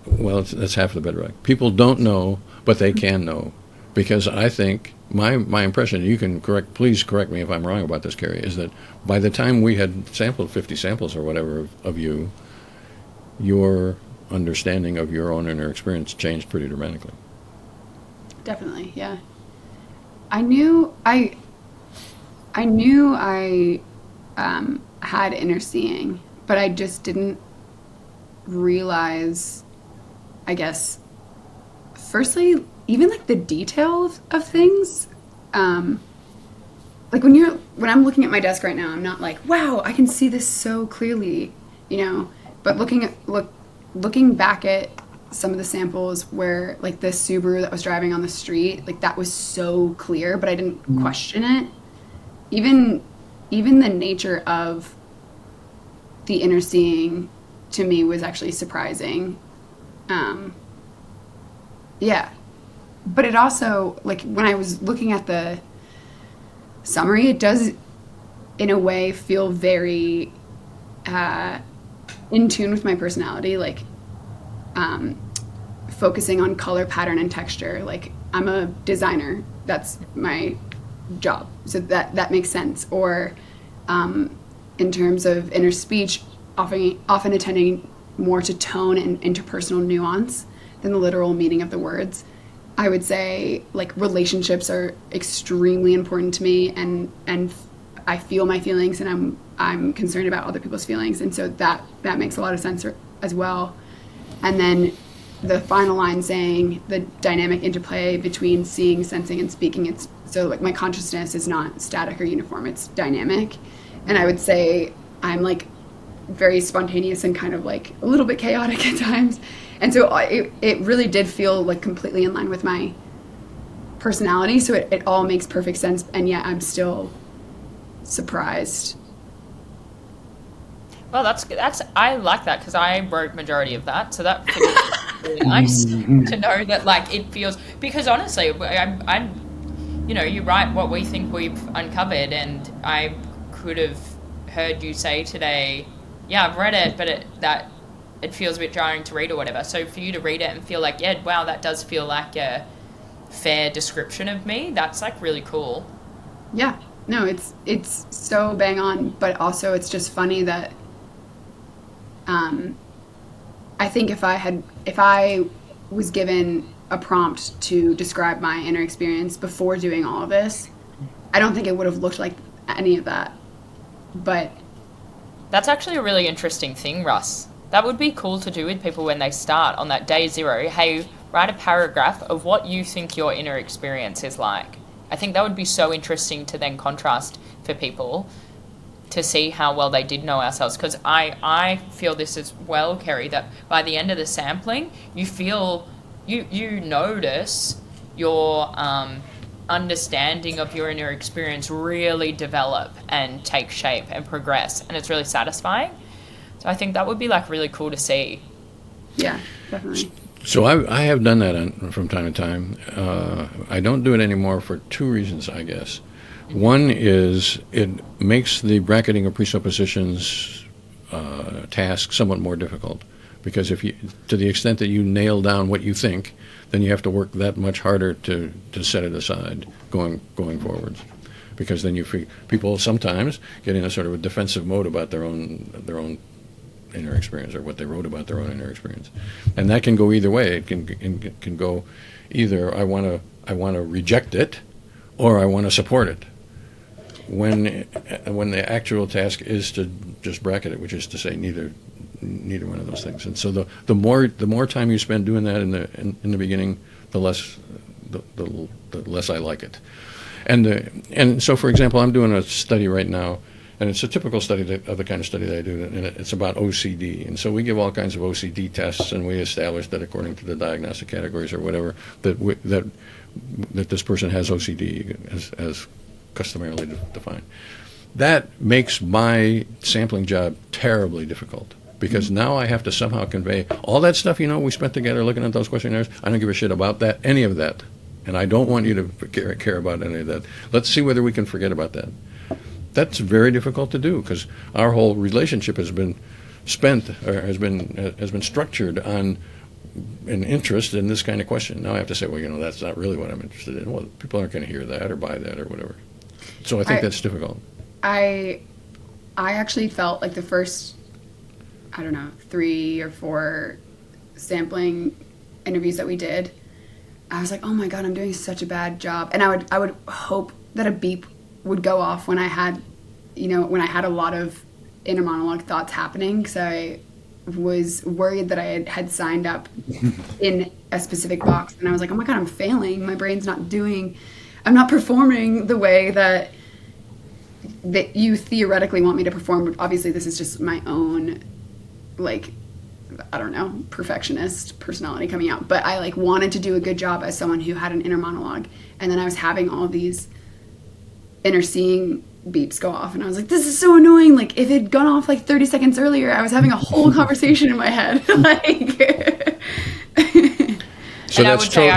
Well, that's half the bedrock. People don't know, but they can know, because I think my impression, you can please correct me if I'm wrong about this, Kerry, is that by the time we had sampled 50 samples or whatever of you, your understanding of your own inner experience changed pretty dramatically. Definitely, yeah. I knew I had inner seeing, but I just didn't realize, I guess, firstly, even like the detail of things. Like when I'm looking at my desk right now, I'm not like, wow, I can see this so clearly, but looking back at some of the samples where like the Subaru that was driving on the street, like that was so clear, but I didn't question it. Even the nature of the inner seeing to me was actually surprising. Yeah. But it also, like when I was looking at the summary, it in a way, feel very in tune with my personality, like focusing on color, pattern, and texture. Like, I'm a designer. That's my job. So that makes sense. Or in terms of inner speech, often attending more to tone and interpersonal nuance than the literal meaning of the words. I would say, like, relationships are extremely important to me, and I feel my feelings, and I'm concerned about other people's feelings, and so that makes a lot of sense as well. And then the final line saying the dynamic interplay between seeing, sensing, and speaking. It's so, like, my consciousness is not static or uniform; it's dynamic. And I would say I'm, like, very spontaneous and kind of, like, a little bit chaotic at times. And so it really did feel, like, completely in line with my personality. So it all makes perfect sense, and yet I'm still surprised. Well, that's I like that, because I wrote majority of that, so that feels really nice to know that, like, it feels, because honestly, I'm you write what we think we've uncovered, and I could have heard you say today, yeah, I've read it, but it feels a bit jarring to read or whatever. So for you to read it and feel like, yeah, wow, that does feel like a fair description of me, that's, like, really cool. Yeah, no, it's so bang on, but also it's just funny that I think if I was given a prompt to describe my inner experience before doing all of this, I don't think it would have looked like any of that. But that's actually a really interesting thing, Russ. That would be cool to do with people when they start on that day 0. Hey, write a paragraph of what you think your inner experience is like. I think that would be so interesting to then contrast for people to see how well they did know ourselves. Because I feel this as well, Kerry, that by the end of the sampling, you feel, you notice your understanding of your inner experience really develop and take shape and progress. And it's really satisfying. So I think that would be, like, really cool to see. Yeah, definitely. So I have done that from time to time. I don't do it anymore for 2 reasons, I guess. One is it makes the bracketing of presuppositions task somewhat more difficult, because if you, to the extent that you nail down what you think, then you have to work that much harder to set it aside going forwards, because then people sometimes get in a sort of a defensive mode about their own inner experience, or what they wrote about their own inner experience, and that can go either way. It can go either I want to reject it, or I want to support it. When the actual task is to just bracket it, which is to say neither one of those things. And so the more time you spend doing that in the beginning, the less I like it. And so, for example, I'm doing a study right now. And it's a typical study of the kind of study that I do, and it's about OCD. And so we give all kinds of OCD tests, and we establish that according to the diagnostic categories or whatever, that this person has OCD as customarily defined. That makes my sampling job terribly difficult, because now I have to somehow convey all that stuff we spent together looking at those questionnaires. I don't give a shit about any of that, and I don't want you to care about any of that. Let's see whether we can forget about that. That's very difficult to do, because our whole relationship has been has been structured on an interest in this kind of question. Now I have to say, well, that's not really what I'm interested in. Well, people aren't going to hear that or buy that or whatever. So I think that's difficult. I actually felt like the first, 3 or 4 sampling interviews that we did, I was like, oh my God, I'm doing such a bad job. And I would hope that a beep would go off when I had, when I had a lot of inner monologue thoughts happening, because I was worried that I had signed up in a specific box, and I was like, oh my God, I'm failing. My brain's I'm not performing the way that you theoretically want me to perform. But obviously this is just my own, perfectionist personality coming out. But I wanted to do a good job as someone who had an inner monologue, and then I was having all these inner seeing beeps go off, and I was like, this is so annoying. If it had gone off 30 seconds earlier, I was having a whole conversation in my head. So and I would say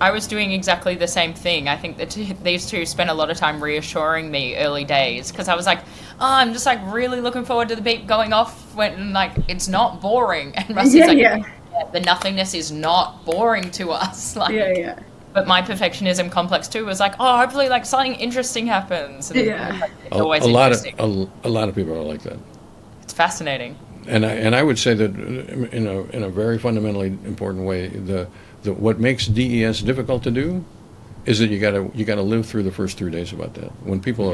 I was doing exactly the same thing. I think that these two spent a lot of time reassuring me early days, because I was like, oh, I'm just like really looking forward to the beep going off when like it's not boring. And Russ is like, Yeah. the nothingness is not boring to us. Like, Yeah. but my perfectionism complex too was like, oh, hopefully like something interesting happens. And Yeah. it's always a lot interesting. of a lot of people are like that. It's fascinating. And I would say that in a very fundamentally important way, the what makes DES difficult to do is that you gotta live through the first 3 days about that. When people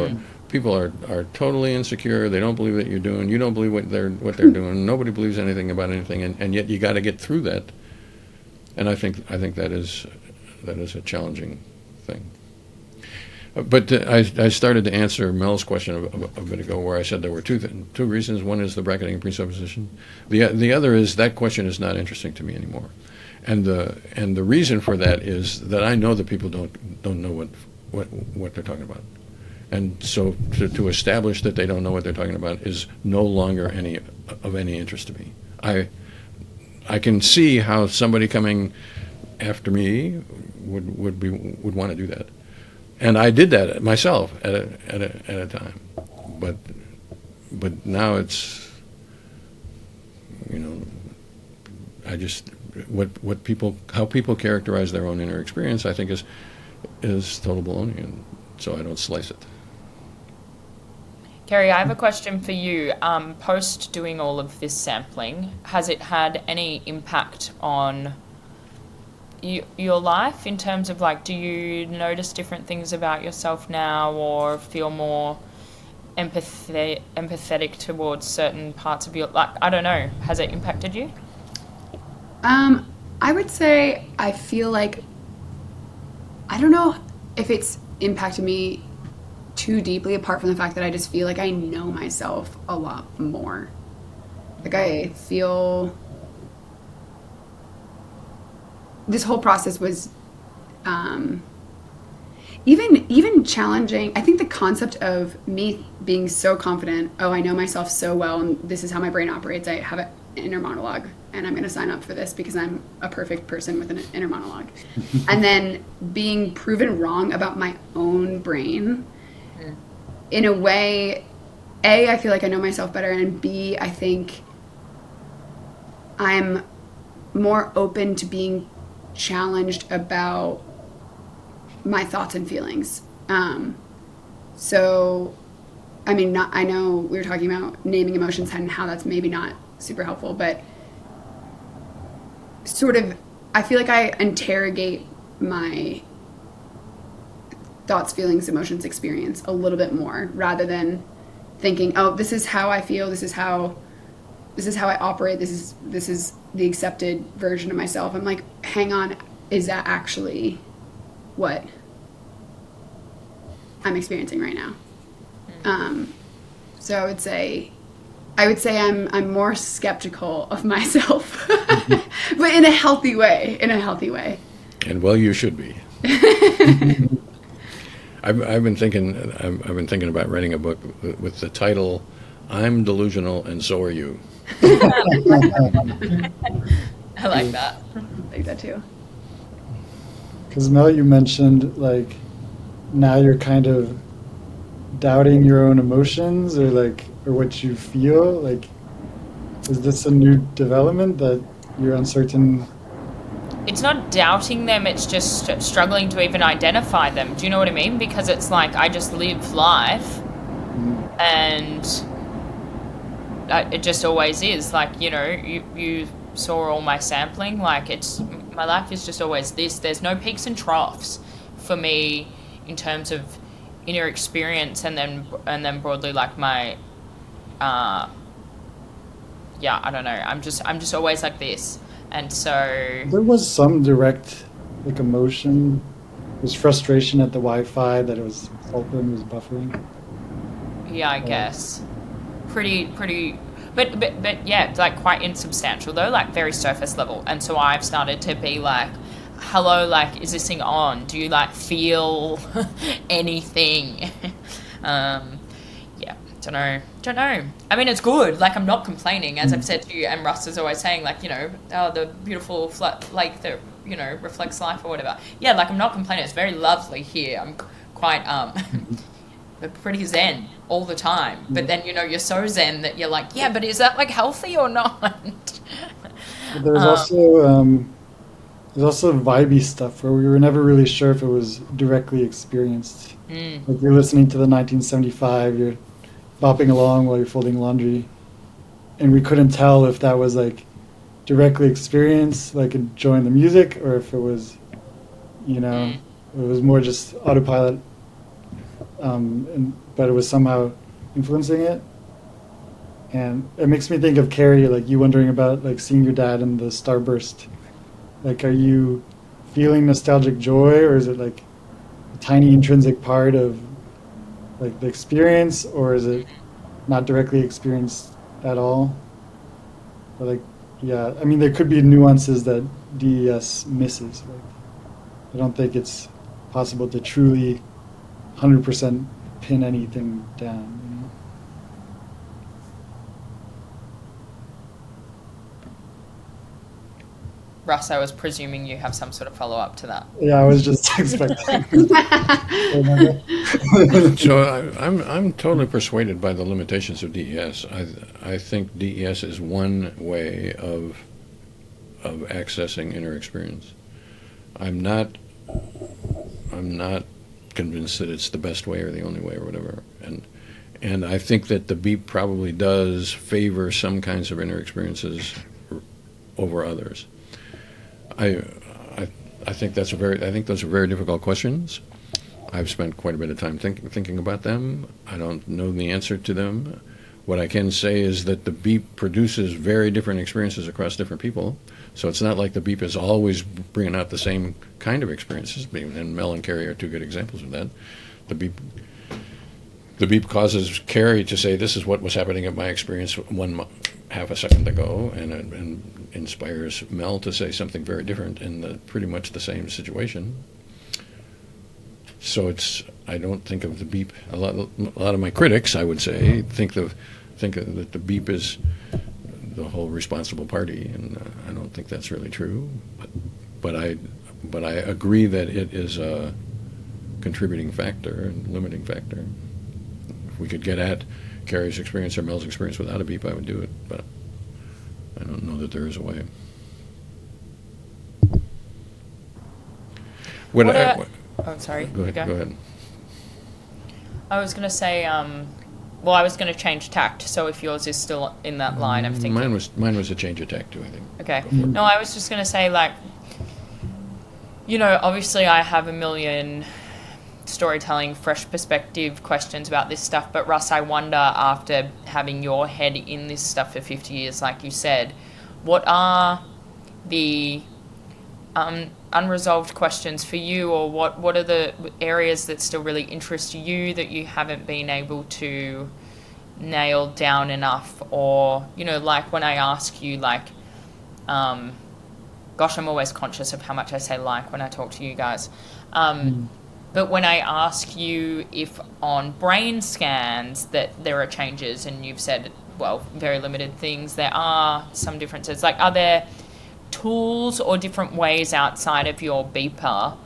are totally insecure, they don't believe that you're doing, you don't believe what they're doing, nobody believes anything about anything, and yet you got to get through that. And I think that is a challenging thing. But I started to answer Mel's question a bit ago, where I said there were two reasons. One is the bracketing presupposition. The other is that question is not interesting to me anymore, and the reason for that is that I know that people don't know what they're talking about, and so to establish that they don't know what they're talking about is no longer any interest to me. I can see how somebody coming after me would want to do that. And I did that myself at a time, but now it's, I just how people characterize their own inner experience, I think is total baloney, and so I don't slice it. Kerry, I have a question for you. Post doing all of this sampling, has it had any impact on your life in terms of like, do you notice different things about yourself now, or feel more empathetic towards certain parts of your, like, I don't know, has it impacted you? I would say I feel like, I don't know if it's impacted me too deeply, apart from the fact that I just feel like I know myself a lot more. Like I feel this whole process was even challenging. I think the concept of me being so confident, oh, I know myself so well, and this is how my brain operates. I have an inner monologue, and I'm going to sign up for this because I'm a perfect person with an inner monologue. And then being proven wrong about my own brain, in a way, A, I feel like I know myself better, and B, I think I'm more open to being challenged about my thoughts and feelings. So, I mean, I know we were talking about naming emotions and how that's maybe not super helpful, but sort of, I feel like I interrogate my thoughts, feelings, emotions, experience a little bit more, rather than thinking, oh, this is how I feel, this is how I operate, this is the accepted version of myself. I'm like, hang on, is that actually what I'm experiencing right now? So I would say I'm more skeptical of myself, but in a healthy way. And well, you should be. I've been thinking about writing a book with the title "I'm Delusional and So Are You." I like that. I like that too. Because Mel, you mentioned like now you're kind of doubting your own emotions or what you feel. Like, is this a new development that you're uncertain? It's not doubting them, it's just struggling to even identify them. Do you know what I mean? Because it's like I just live life, and it just always is. Like, you saw all my sampling. Like, my life is just always this. There's no peaks and troughs for me in terms of inner experience, and then broadly like my I don't know. I'm just always like this. And so there was some direct emotion. It was frustration at the Wi-Fi that it was buffering. Yeah, I guess. Pretty but yeah, it's like quite insubstantial though, like very surface level. And so I've started to be like, hello, like, is this thing on? Do you like feel anything? Yeah, don't know. I mean, it's good. Like, I'm not complaining, as I've said to you, and Russ is always saying, like, oh, the beautiful flat lake that, reflects life or whatever. Yeah, like I'm not complaining. It's very lovely here. I'm quite pretty zen all the time. But then you're so zen that you're like, yeah, but is that like healthy or not? But there's also vibey stuff where we were never really sure if it was directly experienced. Like you're listening to the 1975, you're bopping along while you're folding laundry, and we couldn't tell if that was like directly experienced, like enjoying the music, or if it was, it was more just autopilot, but it was somehow influencing it. And it makes me think of Carrie, like you wondering about like seeing your dad in the starburst. Like, are you feeling nostalgic joy, or is it like a tiny intrinsic part of like the experience, or is it not directly experienced at all? But like, yeah, I mean, there could be nuances that DES misses. Like, I don't think it's possible to truly 100% pin anything down. Russ, I was presuming you have some sort of follow-up to that. Yeah, I was just expecting. So I'm totally persuaded by the limitations of DES. I think DES is one way of accessing inner experience. I'm not convinced that it's the best way or the only way or whatever. And I think that the beep probably does favor some kinds of inner experiences over others. I think those are very difficult questions. I've spent quite a bit of time thinking about them. I don't know the answer to them. What I can say is that the beep produces very different experiences across different people. So it's not like the beep is always bringing out the same kind of experiences. And Mel and Kerry are two good examples of that. The beep causes Kerry to say, "This is what was happening at my experience half a second ago," and inspires Mel to say something very different in pretty much the same situation. So I don't think of the beep. A lot of my critics, I would say, think that the beep is the whole responsible party, and I don't think that's really true. But I agree that it is a contributing factor and limiting factor. If we could get at Carrie's experience or Mel's experience without a beep, I would do it, but I don't know that there is a way. Sorry. Go ahead. I was going to say, I was going to change tact, so if yours is still in that line of thinking. Mine was a change of tact too, I think. Okay. No, I was just going to say, like, obviously I have a million storytelling, fresh perspective questions about this stuff, but Russ, I wonder, after having your head in this stuff for 50 years, like you said, what are the unresolved questions for you, or what are the areas that still really interest you that you haven't been able to nail down enough? Or, like when I ask you, like, gosh, I'm always conscious of how much I say like when I talk to you guys. But when I ask you if on brain scans that there are changes, and you've said, well, very limited things, there are some differences. Like, are there tools or different ways outside of your beeper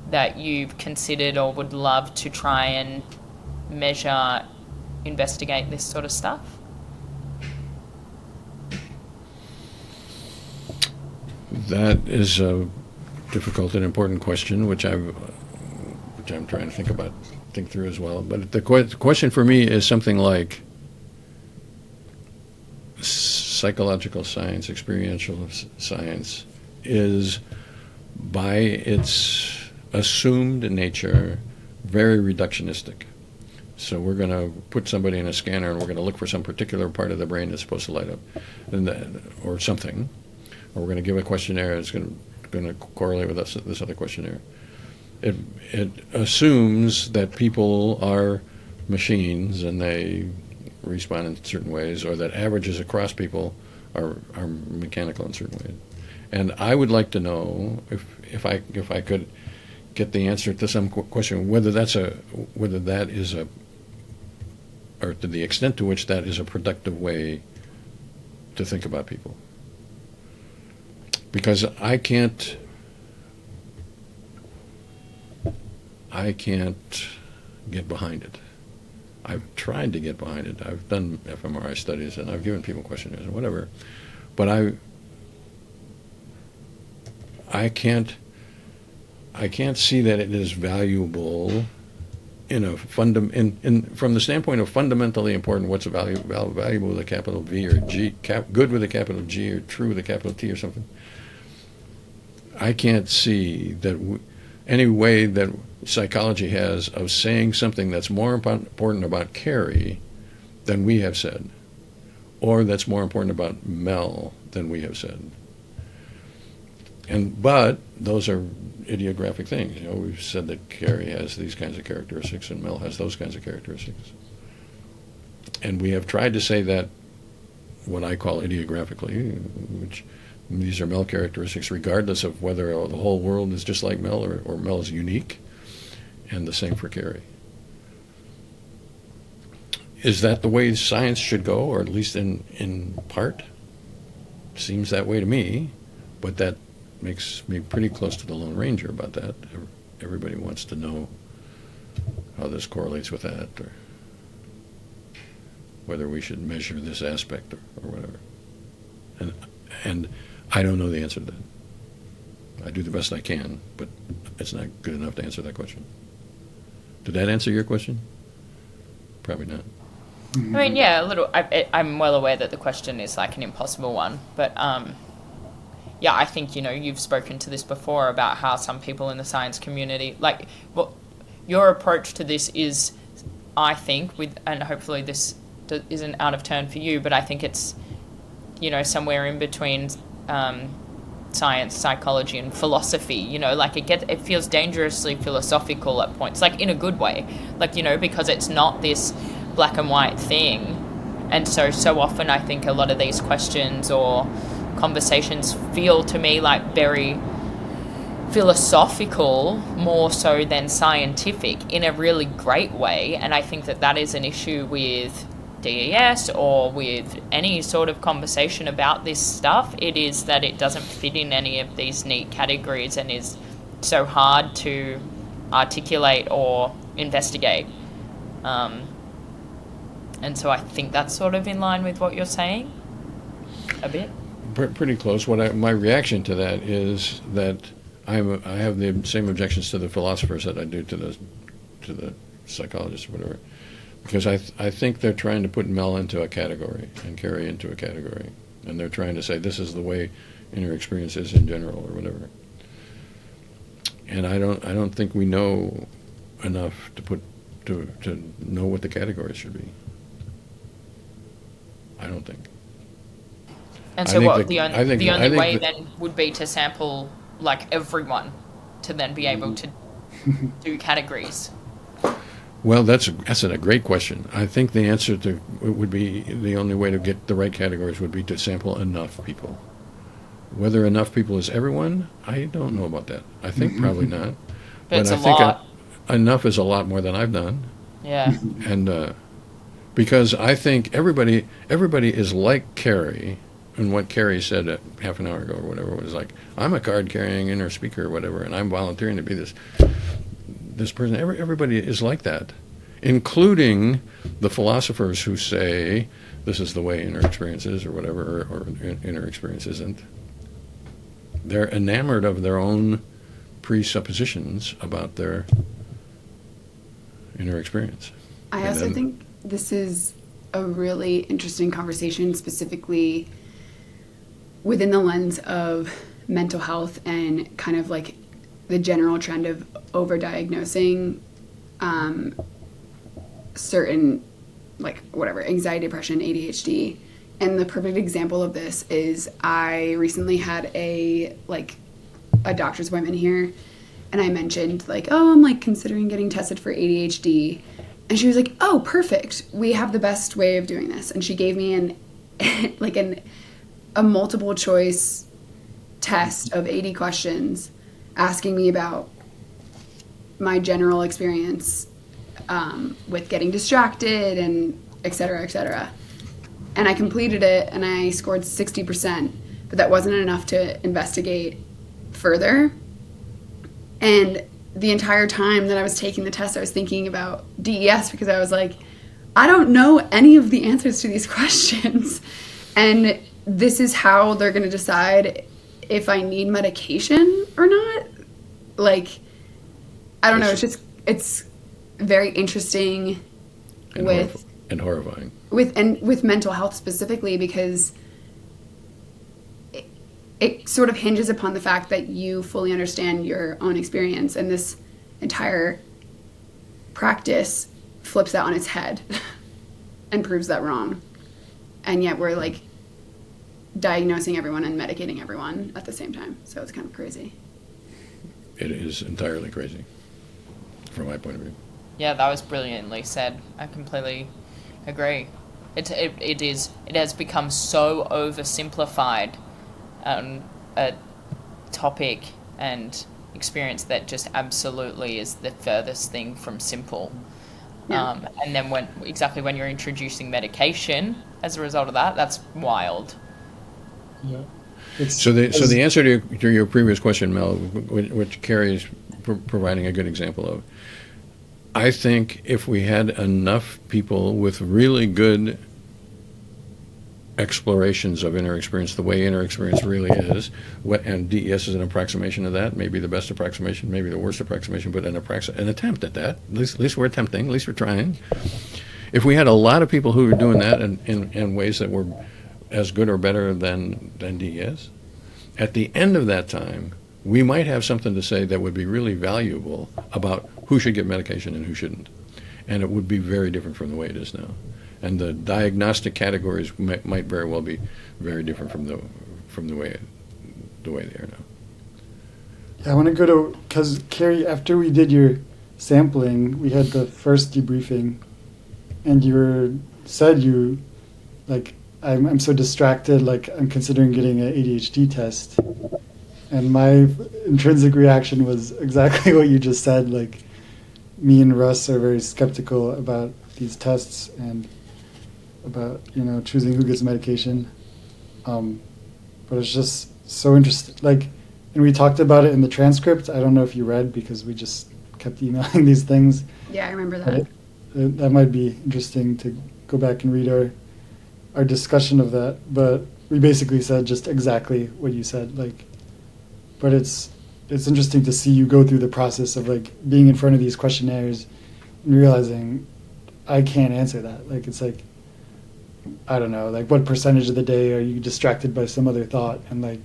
that you've considered or would love to try and measure, investigate this sort of stuff? That is a difficult and important question, which I'm trying to think through as well. But the question for me is something like psychological science, experiential science, is by its assumed nature very reductionistic. So we're going to put somebody in a scanner and we're going to look for some particular part of the brain that's supposed to light up, or something. Or we're going to give a questionnaire that's going to correlate with this other questionnaire. It assumes that people are machines and they respond in certain ways, or that averages across people are mechanical in certain ways. And I would like to know if I could get the answer to some question, whether that is or to the extent to which that is a productive way to think about people. Because I can't I can't get behind it. I've tried to get behind it. I've done fMRI studies and I've given people questionnaires and whatever, but I can't see that it is valuable from the standpoint of fundamentally important. What's valuable with a capital V or G, good with a capital G or true with a capital T or something. I can't see that any way that psychology has of saying something that's more important about Kerry than we have said, or that's more important about Mel than we have said. But those are idiographic things. We've said that Kerry has these kinds of characteristics and Mel has those kinds of characteristics. And we have tried to say that, what I call idiographically, which these are Mel characteristics regardless of whether the whole world is just like Mel or Mel is unique, and the same for Kerry. Is that the way science should go, or at least in part? Seems that way to me, but that makes me pretty close to the Lone Ranger about that. Everybody wants to know how this correlates with that, or whether we should measure this aspect or whatever. And I don't know the answer to that. I do the best I can, but it's not good enough to answer that question. Did that answer your question? Probably not. I mean, yeah, a little. I'm well aware that the question is like an impossible one, but yeah, I think, you've spoken to this before about how some people in the science community, your approach to this is, I think, and hopefully this isn't out of turn for you, but I think it's, somewhere in between science, psychology, and philosophy. It feels dangerously philosophical at points, in a good way, because it's not this black and white thing. And so often I think a lot of these questions or conversations feel to me like very philosophical, more so than scientific, in a really great way. And I think that is an issue with DES or with any sort of conversation about this stuff. It is that it doesn't fit in any of these neat categories and is so hard to articulate or investigate. And so I think that's sort of in line with what you're saying a bit. Pretty close. My reaction to that is that I have the same objections to the philosophers that I do to the psychologists or whatever, because I think they're trying to put Mel into a category and Kerry into a category, and they're trying to say this is the way inner experience is in general or whatever. And I don't think we know enough to know what the categories should be. I don't think. And so the only way then would be to sample everyone to then be able to do categories. Well, that's a great question. I think the answer to it would be the only way to get the right categories would be to sample enough people. Whether enough people is everyone, I don't know about that. I think probably not. But it's I a think lot. Enough is a lot more than I've done. Yeah. And because I think everybody is like Kerry. And what Kerry said half an hour ago or whatever was like, I'm a card-carrying inner speaker or whatever, and I'm volunteering to be this person. Everybody is like that, including the philosophers who say this is the way inner experience is or whatever, or inner experience isn't. They're enamored of their own presuppositions about their inner experience. I also think this is a really interesting conversation, specifically within the lens of mental health and kind of the general trend of overdiagnosing certain anxiety, depression, ADHD. And the perfect example of this is I recently had a doctor's appointment here, and I mentioned I'm considering getting tested for ADHD, and she was like, oh, perfect, we have the best way of doing this. And she gave me a multiple choice test of 80 questions asking me about my general experience with getting distracted and et cetera, et cetera. And I completed it and I scored 60%, but that wasn't enough to investigate further. And the entire time that I was taking the test, I was thinking about DES because I was like, I don't know any of the answers to these questions. And this is how they're going to decide if I need medication or not. Like, I don't know. It's very interesting And with and horrifying. with mental health specifically, because it sort of hinges upon the fact that you fully understand your own experience, and this entire practice flips that on its head and proves that wrong. And yet we're like diagnosing everyone and medicating everyone at the same time. So it's kind of crazy. It is entirely crazy, from my point of view. Yeah, that was brilliantly said. I completely agree. It has become so oversimplified, a topic and experience that just absolutely is the furthest thing from simple. Yeah. And then when you're introducing medication as a result of that, that's wild. Yeah. So the answer to your previous question, Mel, which Kerry is providing a good example of, I think if we had enough people with really good explorations of inner experience, the way inner experience really is, and DES is an approximation of that, maybe the best approximation, maybe the worst approximation, but an attempt at that. At least we're attempting, at least we're trying. If we had a lot of people who were doing that in ways that were as good or better than DES, at the end of that time, we might have something to say that would be really valuable about who should get medication and who shouldn't. And it would be very different from the way it is now. And the diagnostic categories might very well be very different from the way they are now. Yeah, I want to go to, because Kerry, after we did your sampling, we had the first debriefing, and said I'm so distracted, like I'm considering getting an ADHD test. And my intrinsic reaction was exactly what you just said. Like, me and Russ are very skeptical about these tests and about, choosing who gets medication. But it's just so interesting. Like, and we talked about it in the transcript. I don't know if you read, because we just kept emailing these things. Yeah, I remember that. That might be interesting to go back and read our discussion of that. But we basically said just exactly what you said. Like, but it's interesting to see you go through the process of like being in front of these questionnaires and realizing I can't answer that. Like, it's like, I don't know, like what percentage of the day are you distracted by some other thought, and like,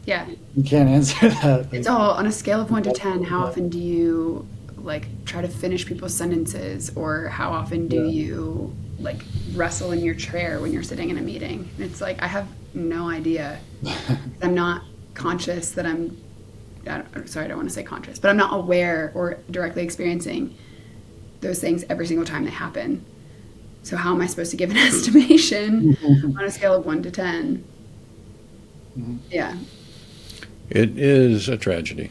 Yeah. you can't answer that. Like, It's all on a scale of 1 to 10. How often do you like try to finish people's sentences, or how often do you like wrestle in your chair when you're sitting in a meeting? And it's like, I have no idea. I'm not conscious that I don't want to say conscious, but I'm not aware or directly experiencing those things every single time they happen. So how am I supposed to give an estimation on a scale of 1 to 10? Mhm. Yeah. It is a tragedy,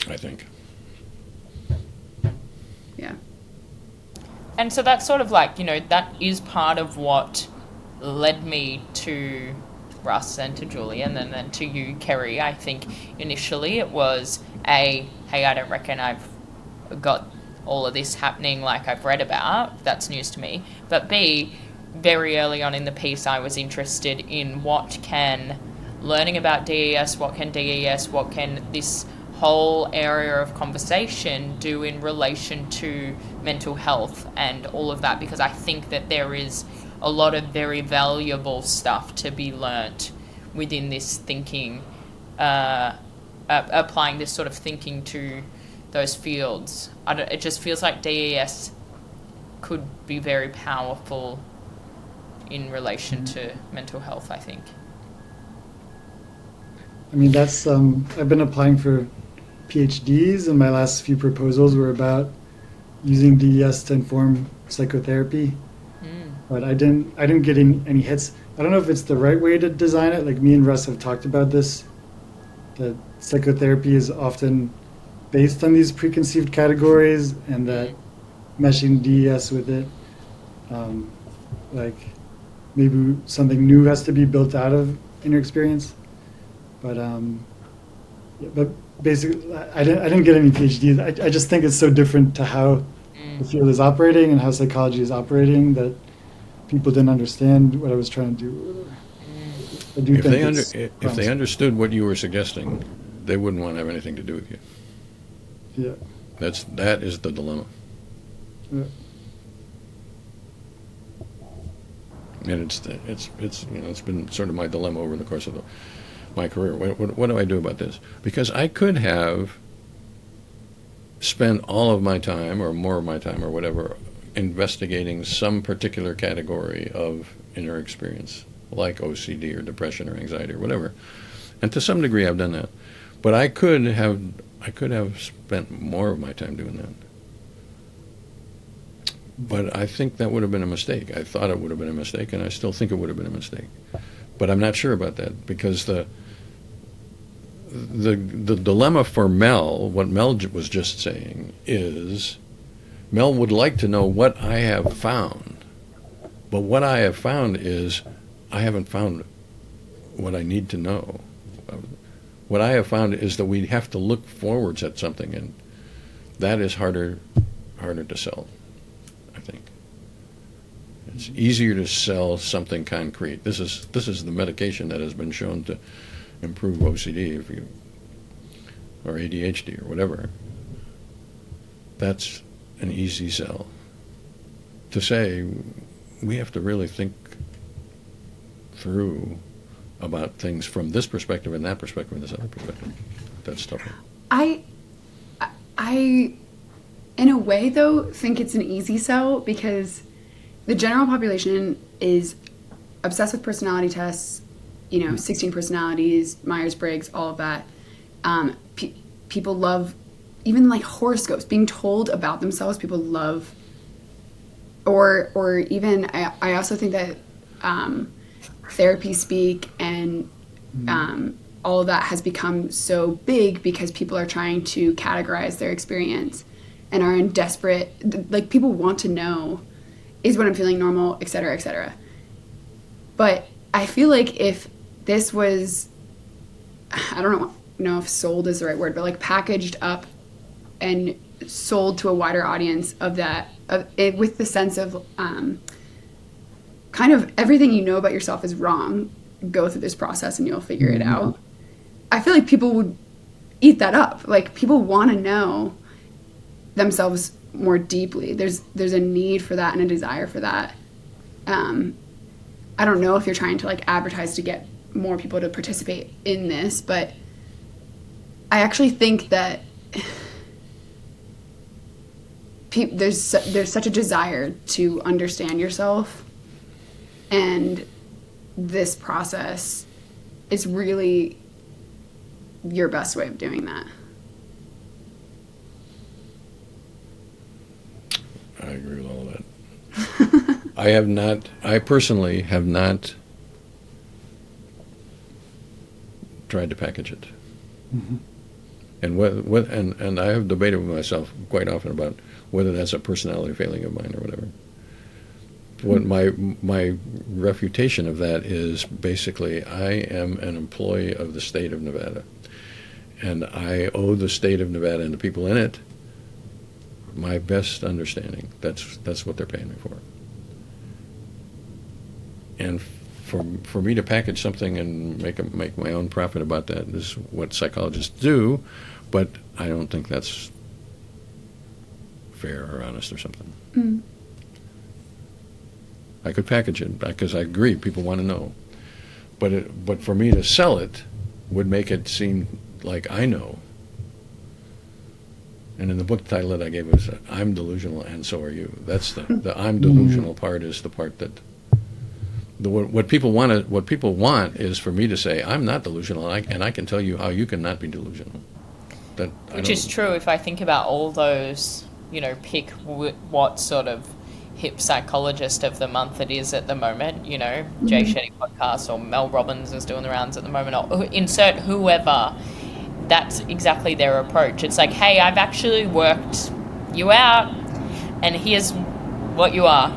I think. Yeah. And so that's sort of like, that is part of what led me to Russ and to Julian and then to you, Kerry. I think initially it was hey, I don't reckon I've got all of this happening like I've read about. That's news to me. But B, very early on in the piece, I was interested in what can learning about DES, what can this whole area of conversation do in relation to mental health and all of that, because I think that there is a lot of very valuable stuff to be learnt within this thinking, applying this sort of thinking to those fields. It just feels like DES could be very powerful in relation to mental health, I think. I mean, that's I've been applying for PhDs, and my last few proposals were about using DES to inform psychotherapy. But I didn't get any hits. I don't know if it's the right way to design it. Like, me and Russ have talked about this, that psychotherapy is often based on these preconceived categories, and that meshing DES with it, like maybe something new has to be built out of inner experience. But Yeah, but basically, I didn't get any PhDs. I just think it's so different to how the field is operating and how psychology is operating that people didn't understand what I was trying to do. I do If think they it's if they promising. understood what you were suggesting, they wouldn't want to have anything to do with you. Yeah. That is the dilemma. Yeah. And it's been sort of my dilemma over the course of my career. What do I do about this? Because I could have spent all of my time or more of my time or whatever investigating some particular category of inner experience, like OCD or depression or anxiety or whatever. And to some degree I've done that. But I could have spent more of my time doing that. But I think that would have been a mistake. I thought it would have been a mistake, and I still think it would have been a mistake. But I'm not sure about that, because the dilemma for Mel, what Mel was just saying, is Mel would like to know what I have found. But what I have found is I haven't found what I need to know. What I have found is that we have to look forwards at something, and that is harder to sell, I think. It's easier to sell something concrete. This is the medication that has been shown to improve OCD or ADHD or whatever. That's an easy sell. To say we have to really think through about things from this perspective and that perspective and this other perspective, that's tougher. I, in a way, though, think it's an easy sell because the general population is obsessed with personality tests, 16 personalities, Myers-Briggs, all of that. People love, even like horoscopes, being told about themselves, people love, or even, I also think that therapy speak and all of that has become so big because people are trying to categorize their experience and are in desperate, like people want to know, is what I'm feeling normal, et cetera, et cetera. But I feel like if this was, I don't know if sold is the right word, but like packaged up and sold to a wider audience of that, with the sense of kind of everything you know about yourself is wrong, go through this process and you'll figure it out. I feel like people would eat that up. Like people want to know themselves more deeply. There's a need for that and a desire for that. I don't know if you're trying to like advertise to get more people to participate in this, but I actually think that there's such a desire to understand yourself, and this process is really your best way of doing that. I agree with all of that. I personally have not tried to package it. Mm-hmm. And I have debated with myself quite often about whether that's a personality failing of mine or whatever. What my refutation of that is basically I am an employee of the state of Nevada, and I owe the state of Nevada and the people in it my best understanding. That's what they're paying me for. And for me to package something and make my own profit about that is what psychologists do, but I don't think that's fair or honest or something. Mm. I could package it because I agree people want to know, but for me to sell it would make it seem like I know. And in the book title that I gave was "I'm Delusional and So Are You." That's the "I'm Delusional" part is the part that what people want is for me to say I'm not delusional, and I can tell you how you cannot be delusional. Which is true if I think about all those, pick what sort of hip psychologist of the month it is at the moment, Jay Shetty podcast, or Mel Robbins is doing the rounds at the moment, or insert whoever. That's exactly their approach. It's like, hey, I've actually worked you out, and here's what you are.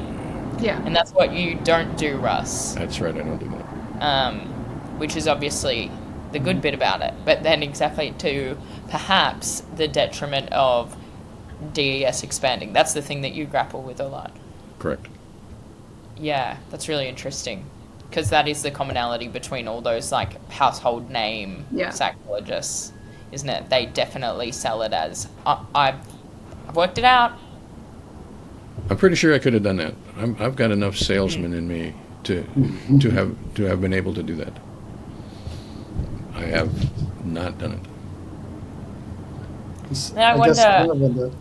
Yeah. And that's what you don't do, Russ. That's right, I don't do that. Which is obviously the good bit about it, but then exactly to perhaps the detriment of DES expanding. That's the thing that you grapple with a lot. Correct. Yeah, that's really interesting, because that is the commonality between all those like household name psychologists, isn't it? They definitely sell it as I've worked it out. I'm pretty sure I could have done that. I've got enough salesman in me to have been able to do that. I have not done it. And I guess wonder.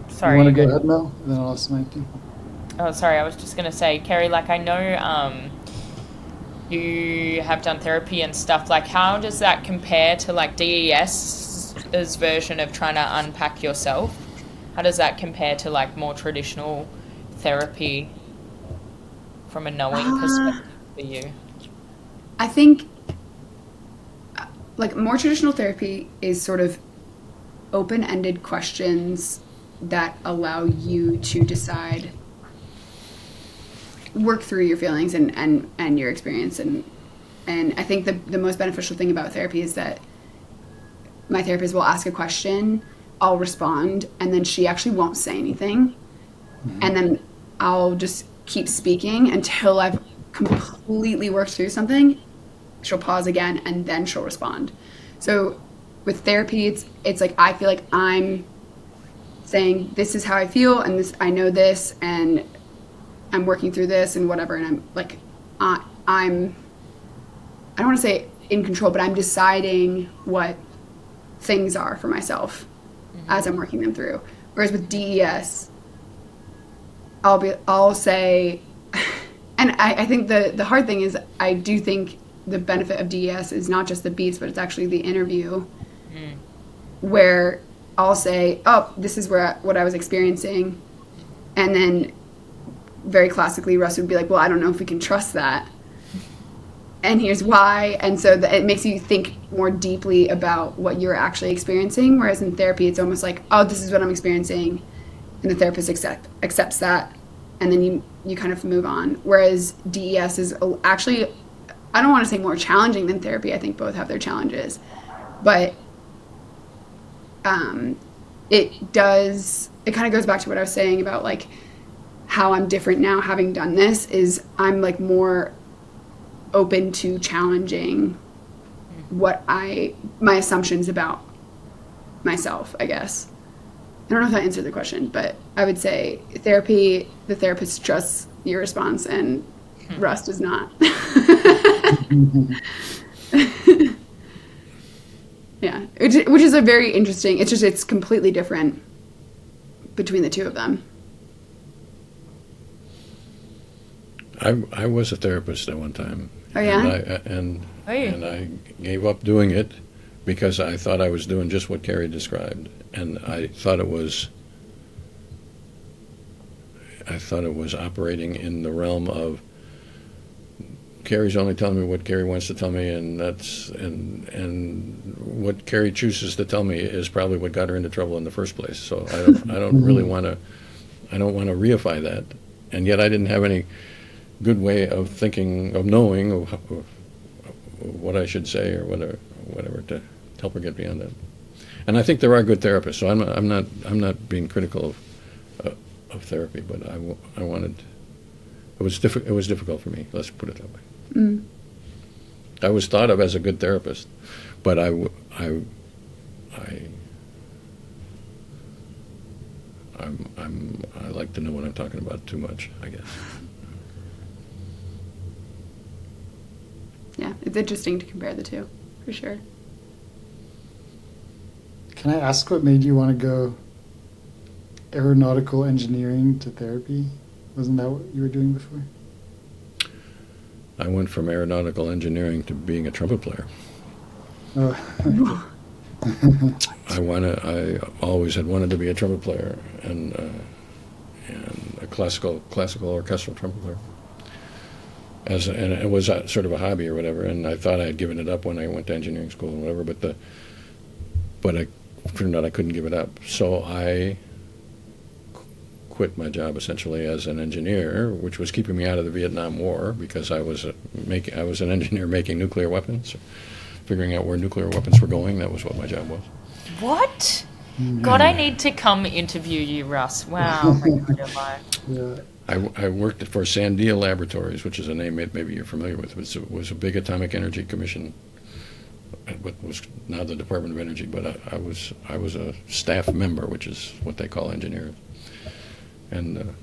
Sorry, you want to go ahead, Mel? And then I'll ask my thing. Oh, sorry. I was just gonna say, Kerry. Like, I know you have done therapy and stuff. Like, how does that compare to like DES's version of trying to unpack yourself? How does that compare to like more traditional therapy from a knowing perspective for you? I think like more traditional therapy is sort of open-ended questions that allow you to decide, work through your feelings and your experience. And I think the most beneficial thing about therapy is that my therapist will ask a question, I'll respond, and then she actually won't say anything. And then I'll just keep speaking until I've completely worked through something. She'll pause again, and then she'll respond. So with therapy, it's like I feel like I'm saying, this is how I feel, and this, I know this, and I'm working through this, and whatever. And I'm like, I don't want to say in control, but I'm deciding what things are for myself as I'm working them through. Whereas with DES, I'll say, and I think the hard thing is, I do think the benefit of DES is not just the beats, but it's actually the interview, where I'll say, oh, this is what I was experiencing. And then very classically, Russ would be like, well, I don't know if we can trust that. And here's why. And so it makes you think more deeply about what you're actually experiencing. Whereas in therapy, it's almost like, oh, this is what I'm experiencing. And the therapist accepts that. And then you kind of move on. Whereas DES is actually, I don't want to say more challenging than therapy. I think both have their challenges. But it kind of goes back to what I was saying about like how I'm different now having done this, is I'm like more open to challenging my assumptions about myself, I guess. I don't know if that answered the question, but I would say therapy, the therapist trusts your response, and Russ does not. Yeah, which is a very interesting, it's completely different between the two of them. I was a therapist at one time. Oh, yeah? And I gave up doing it because I thought I was doing just what Kerry described. And I thought it was operating in the realm of Kerry's only telling me what Kerry wants to tell me, and what Kerry chooses to tell me is probably what got her into trouble in the first place. So I don't really want to reify that. And yet I didn't have any good way of thinking, of knowing of what I should say or whatever to help her get beyond that. And I think there are good therapists, so I'm not being critical of therapy, but I wanted, it was difficult for me, let's put it that way. I was thought of as a good therapist, but I like to know what I'm talking about too much, I guess. Yeah, it's interesting to compare the two, for sure. Can I ask what made you want to go aeronautical engineering to therapy? Wasn't that what you were doing before? I went from aeronautical engineering to being a trumpet player. Oh. I always had wanted to be a trumpet player and a classical orchestral trumpet player. And it was sort of a hobby or whatever, and I thought I had given it up when I went to engineering school and whatever, but I turned out I couldn't give it up. So I quit my job essentially as an engineer, which was keeping me out of the Vietnam War because I was an engineer making nuclear weapons for figuring out where nuclear weapons were going. That was what my job was. What? God, I need to come interview you, Russ. Wow. Oh my God, you're lying. Yeah. I worked for Sandia Laboratories, which is a name maybe you're familiar with. It was a big atomic energy commission. What was now the Department of Energy, but I was a staff member, which is what they call engineers. And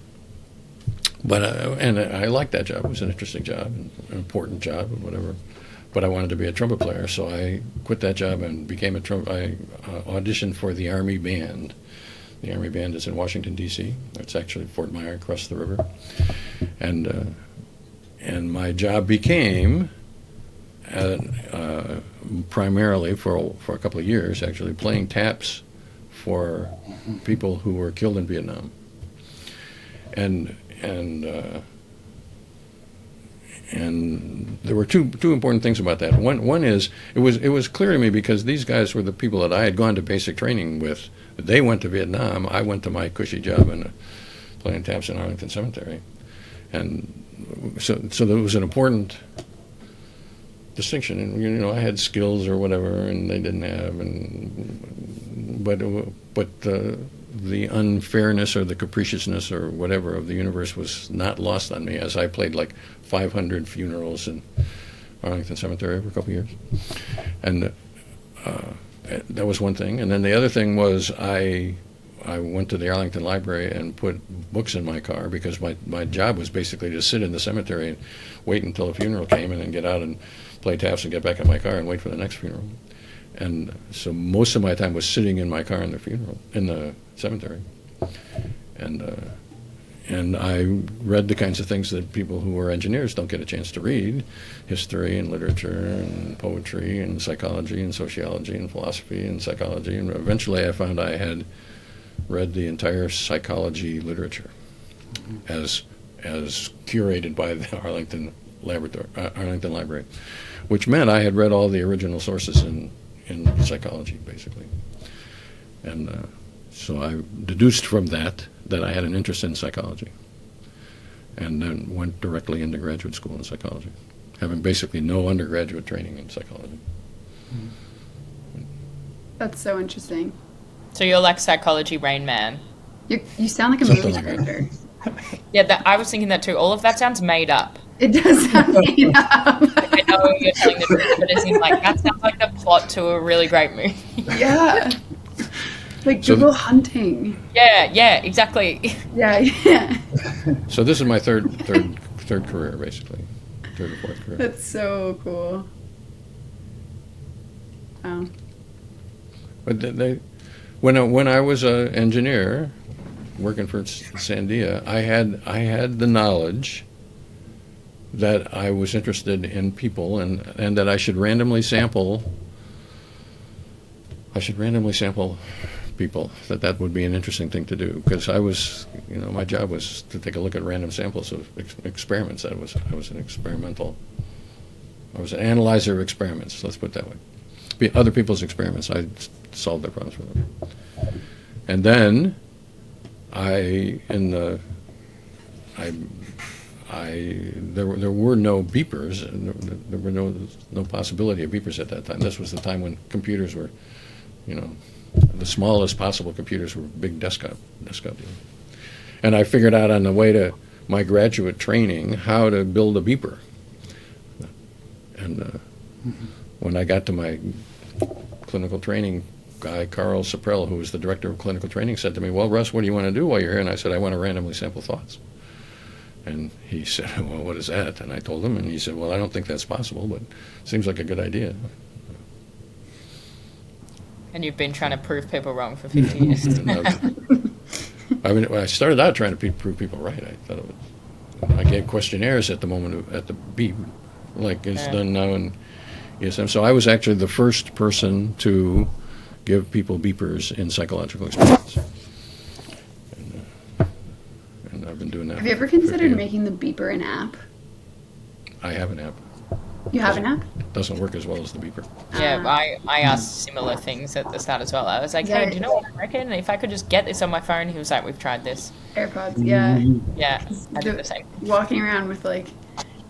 I liked that job. It was an interesting job, an important job, and whatever. But I wanted to be a trumpet player, so I quit that job and became a trumpet. I auditioned for the Army Band. The Army Band is in Washington, D.C. It's actually Fort Myer across the river. And my job became, primarily for a couple of years, actually, playing taps for people who were killed in Vietnam. And there were two important things about that. One is it was clear to me, because these guys were the people that I had gone to basic training with. They went to Vietnam. I went to my cushy job in playing taps in Arlington Cemetery, and so there was an important distinction. And I had skills or whatever, and they didn't have, but the unfairness or the capriciousness or whatever of the universe was not lost on me, as I played like 500 funerals in Arlington Cemetery for a couple of years. And that was one thing. And then the other thing was I went to the Arlington Library and put books in my car, because my job was basically to sit in the cemetery and wait until a funeral came, and then get out and play taps and get back in my car and wait for the next funeral. And so most of my time was sitting in my car in the cemetery, and I read the kinds of things that people who are engineers don't get a chance to read: history and literature and poetry and psychology and sociology and philosophy and psychology. And eventually, I found I had read the entire psychology literature, as curated by the Arlington Library, which meant I had read all the original sources in psychology, basically. And so I deduced from that I had an interest in psychology, and then went directly into graduate school in psychology, having basically no undergraduate training in psychology. That's so interesting. So you're like psychology Rain Man. You sound like a Something movie like that. director. Yeah, I was thinking that too. All of that sounds made up. It does sound made up. I know you're telling the truth, but it seems like that sounds like the plot to a really great movie. Yeah. Like So Google hunting. Yeah, exactly. Yeah. So this is my third career, basically, third or fourth career. That's so cool. Wow. But when I was an engineer working for Sandia, I had the knowledge that I was interested in people, and that I should randomly sample people. That would be an interesting thing to do, because I was, my job was to take a look at random samples of experiments. I was an analyzer of experiments. Let's put it that way. Other people's experiments. I solved their problems for them. And then there were no beepers, and there were no possibility of beepers at that time. This was the time when computers were, the smallest possible computers were big desktop deals. And I figured out on the way to my graduate training how to build a beeper. And when I got to my clinical training guy, Carl Saprell, who was the director of clinical training, said to me, "Well, Russ, what do you want to do while you're here?" And I said, "I want to randomly sample thoughts." And he said, "Well, what is that?" And I told him, and he said, "Well, I don't think that's possible, but it seems like a good idea." And you've been trying to prove people wrong for 50 years. I started out trying to prove people right. I gave questionnaires at the beep, like it's done now in ESM. So I was actually the first person to give people beepers in psychological experiments. And I've been doing that. Have you ever for 50 considered years. making the beeper an app? I have an app. You have an app? Doesn't work as well as the beeper. Yeah, I asked similar things at the start as well. I was like, hey, do you know what I reckon? If I could just get this on my phone, he was like, we've tried this. AirPods, yeah. Yeah, I did the same. Walking around with like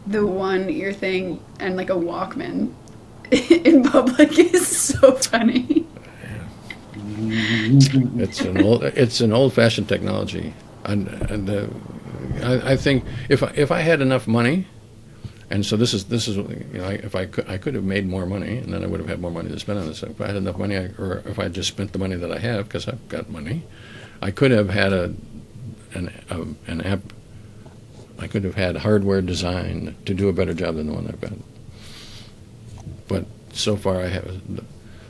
the one ear thing and like a Walkman in public is so funny. It's an old-fashioned technology, and I think if I had enough money, and so this is if I could have made more money, and then I would have had more money to spend on this. If I had enough money, or if I just spent the money that I have, because I've got money, I could have had an app. I could have had hardware design to do a better job than the one I've got. But so far, I haven't.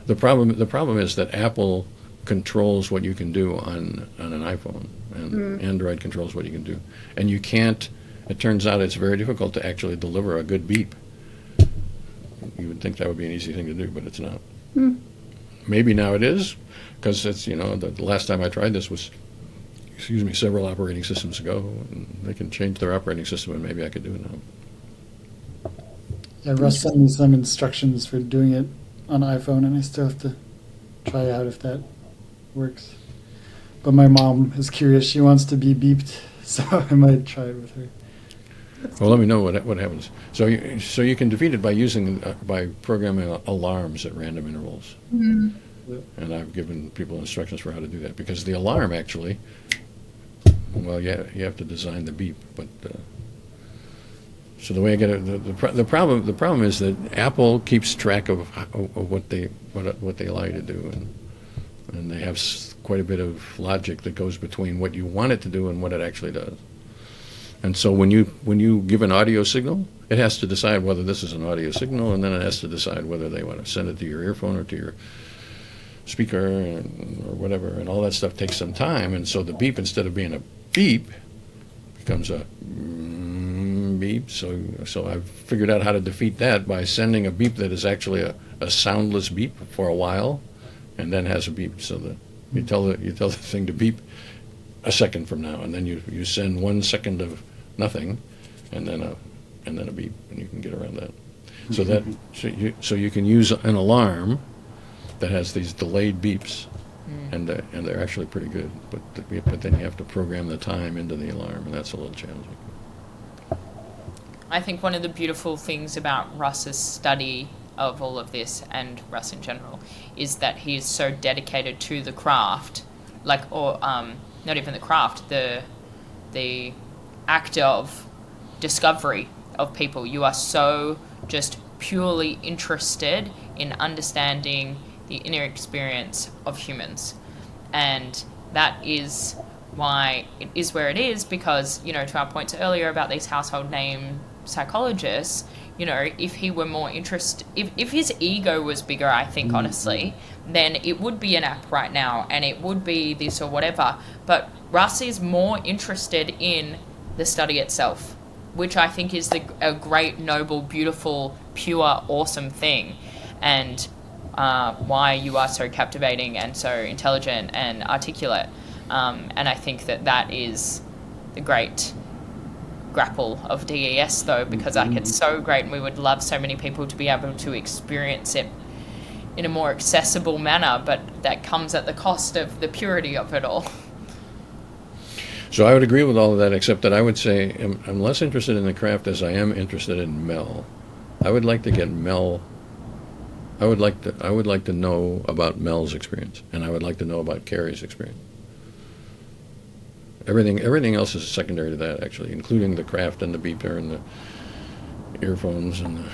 The problem is that Apple controls what you can do on an iPhone, and Android controls what you can do, and you can't. It turns out it's very difficult to actually deliver a good beep. You would think that would be an easy thing to do, but it's not. Maybe now it is, because it's the last time I tried this was, several operating systems ago, and they can change their operating system, and maybe I could do it now. Yeah, Russ sent me some instructions for doing it on iPhone, and I still have to try out if that works. But my mom is curious; she wants to be beeped, so I might try it with her. Well, let me know what happens. So you can defeat it by programming alarms at random intervals. And I've given people instructions for how to do that, because the alarm actually, well, you have to design the beep, but so the way I get it, the problem is that Apple keeps track of what they allow you to do, and they have quite a bit of logic that goes between what you want it to do and what it actually does. And so when you give an audio signal, it has to decide whether this is an audio signal, and then it has to decide whether they want to send it to your earphone or to your speaker or whatever, and all that stuff takes some time. And so the beep, instead of being a beep, becomes a beep. So I've figured out how to defeat that by sending a beep that is actually a soundless beep for a while, and then has a beep. So that you tell the thing to beep a second from now, and then you send 1 second of nothing, and then a beep, and you can get around that. So you can use an alarm that has these delayed beeps, and they're actually pretty good. But then you have to program the time into the alarm, and that's a little challenging. I think one of the beautiful things about Russ's study of all of this, and Russ in general, is that he is so dedicated to the craft, not even the craft, the act of discovery of people. You are so just purely interested in understanding the inner experience of humans. And that is why it is where it is, because, to our points earlier about these household name psychologists, if he were more interested, if his ego was bigger, I think, honestly, then it would be an app right now, and it would be this or whatever. But Russ is more interested in the study itself, which I think is a great, noble, beautiful, pure, awesome thing, and why you are so captivating and so intelligent and articulate. And I think that is the great grapple of DES, though, because it's so great, and we would love so many people to be able to experience it in a more accessible manner, but that comes at the cost of the purity of it all. So I would agree with all of that, except that I would say I'm less interested in the craft as I am interested in Mel. I would like to get Mel. I would like to know about Mel's experience, and I would like to know about Kerry's experience. Everything else is secondary to that, actually, including the craft and the beeper and the earphones and the...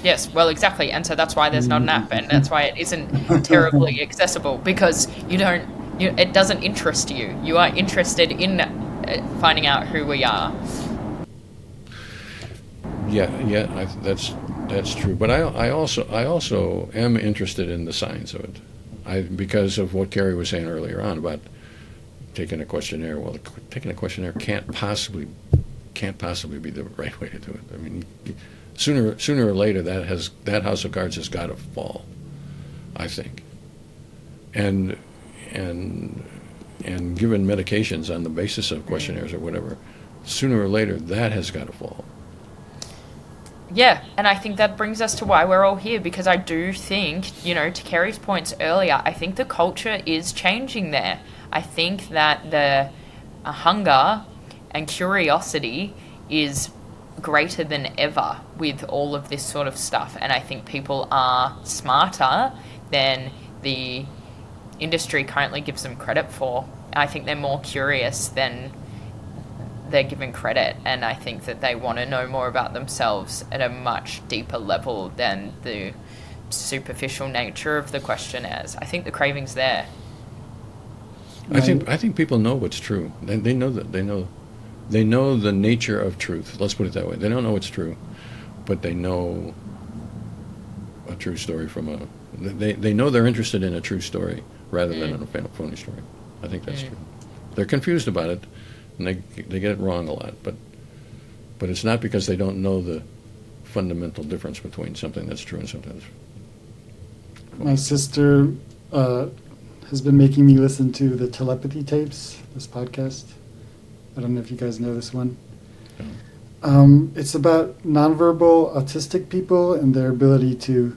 Yes, well, exactly, and so that's why there's not an app, and that's why it isn't terribly accessible, because it doesn't interest you. You are interested in finding out who we are. Yeah, that's true. But I also am interested in the science of it, because of what Kerry was saying earlier on about taking a questionnaire. Well, taking a questionnaire can't possibly be the right way to do it. I mean, sooner or later that house of cards has got to fall, I think. And given medications on the basis of questionnaires or whatever, sooner or later that has got to fall. Yeah, and I think that brings us to why we're all here, because I do think, to Kerry's points earlier, I think the culture is changing there. I think that the hunger and curiosity is greater than ever with all of this sort of stuff, and I think people are smarter than the industry currently gives them credit for. I think they're more curious than they're given credit, and I think that they want to know more about themselves at a much deeper level than the superficial nature of the questionnaires. I think the craving's there. I think people know what's true. They know that they know the nature of truth. Let's put it that way. They don't know what's true, but they know a true story from a. They know they're interested in a true story rather than in a phony story. I think that's true. They're confused about it, and they get it wrong a lot. But it's not because they don't know the fundamental difference between something that's true and something that's phony. My sister has been making me listen to the telepathy tapes, this podcast. I don't know if you guys know this one. It's about nonverbal autistic people and their ability to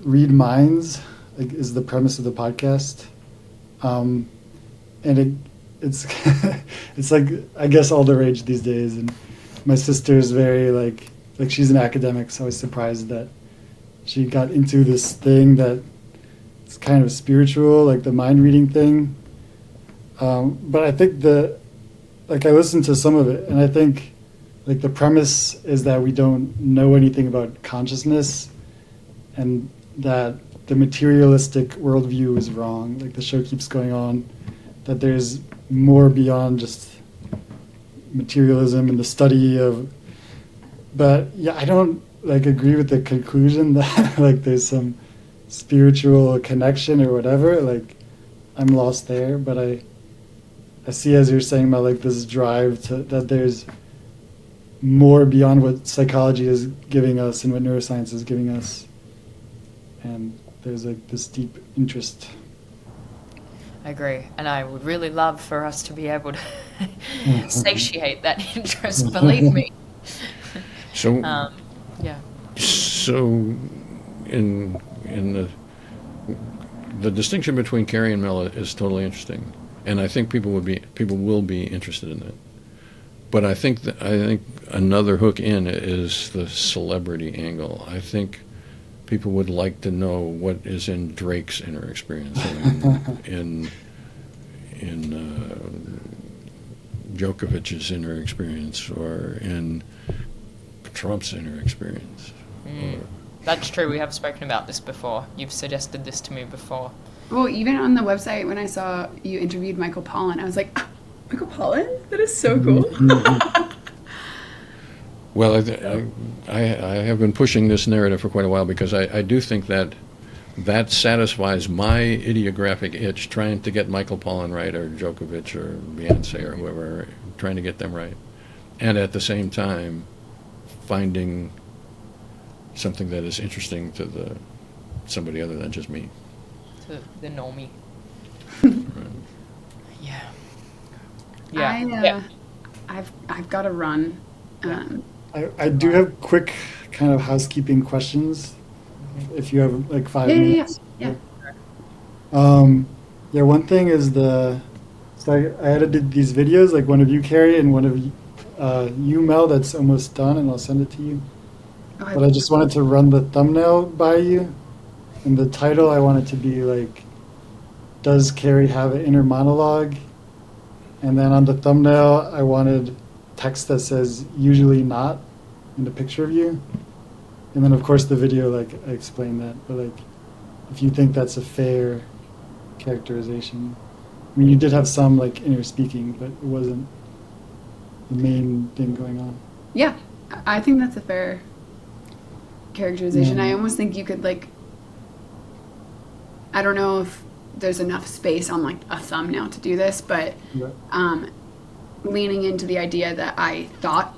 read minds, is the premise of the podcast. And it's it's like, I guess, all the rage these days. And my sister is very like she's an academic, so I was surprised that she got into this thing that it's kind of spiritual, like the mind reading thing. But I think I listened to some of it, and I think like the premise is that we don't know anything about consciousness, and that the materialistic worldview is wrong. Like the show keeps going on, that there's more beyond just materialism and the study of. But yeah, I don't agree with the conclusion that there's some spiritual connection or whatever. I'm lost there, but I see, as you're saying, about this drive that there's more beyond what psychology is giving us and what neuroscience is giving us, and there's this deep interest. I agree, and I would really love for us to be able to satiate that interest. Believe me. So, yeah. So, in the distinction between Kerry and Mel is totally interesting, and I think people will be interested in that. But I think another hook in is the celebrity angle. I think people would like to know what is in Drake's inner experience, in Djokovic's inner experience, or in Trump's inner experience. That's true. We have spoken about this before. You've suggested this to me before. Well, even on the website, when I saw you interviewed Michael Pollan, I was like, Michael Pollan? That is so cool. Well, I have been pushing this narrative for quite a while, because I do think that satisfies my idiographic itch, trying to get Michael Pollan right, or Djokovic, or Beyonce, or whoever, trying to get them right. And at the same time, finding something that is interesting to somebody other than just me. To the normie. Yeah. I've got to run. I do have quick kind of housekeeping questions, if you have 5 minutes. Yeah. One thing is so I edited these videos, one of you, Kerry, and one of you, Mel, that's almost done, and I'll send it to you. But I just wanted to run the thumbnail by you, and the title I want it to be does Kerry have an inner monologue? And then on the thumbnail I wanted text that says usually not, and a picture of you. And then of course the video, I explained that, but if you think that's a fair characterization. I mean, you did have some inner speaking, but it wasn't the main thing going on. Yeah, I think that's a fair characterization. I almost think you could I don't know if there's enough space on a thumbnail to do this, but leaning into the idea that I thought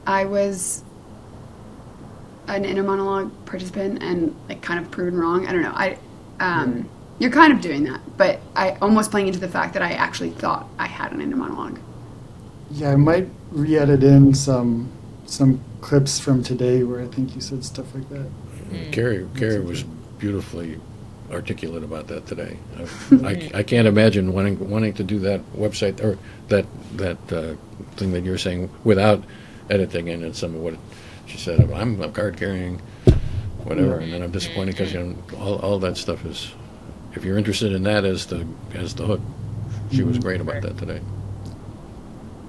I was an inner monologue participant and kind of proven wrong. I don't know. You're kind of doing that, but I almost playing into the fact that I actually thought I had an inner monologue. Yeah, I might re-edit in some clips from today where I think you said stuff like that. Kerry was beautifully articulate about that today. I can't imagine wanting to do that website, or that thing that you're saying, without editing in and some of what she said. I'm a card carrying, whatever, and then I'm disappointed because all that stuff is. If you're interested in that as the hook, she was great about that today.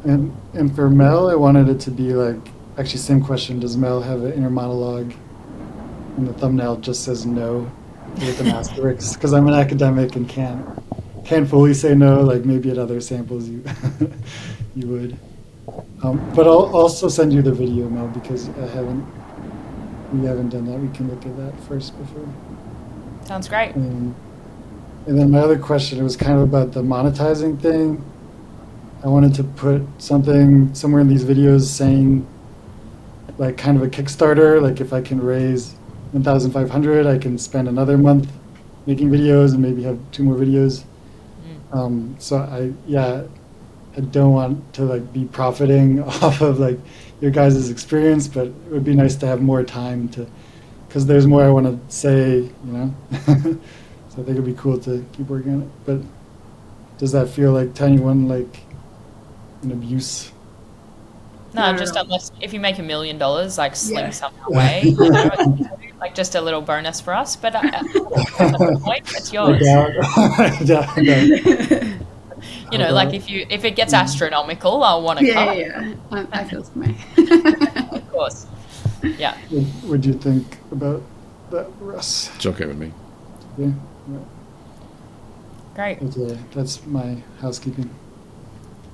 And for Mel, I wanted it to be like, actually, same question. Does Mel have an inner monologue? And the thumbnail just says no with an asterisk, because I'm an academic and can't fully say no. Like maybe at other samples you you would. But I'll also send you the video, Mel, because we haven't done that. We can look at that first before. Sounds great. And then my other question, it was kind of about the monetizing thing. I wanted to put something somewhere in these videos saying, like, kind of a Kickstarter, like if I can raise 1,500, I can spend another month making videos and maybe have 2 more videos. So I don't want to like be profiting off of like your guys' experience, but it would be nice to have more time because there's more I want to say, you know. So I think it'd be cool to keep working on it. But does that feel like to anyone like an abuse? No, just unless if you make $1 million, like sling some away, you know, like just a little bonus for us. But the point, it's yours. You know, like if it gets astronomical, I'll want to cut. Yeah. I feel the same way. Of course. Yeah. What do you think about that, Russ? It's okay with me. Yeah. Great. That's my housekeeping.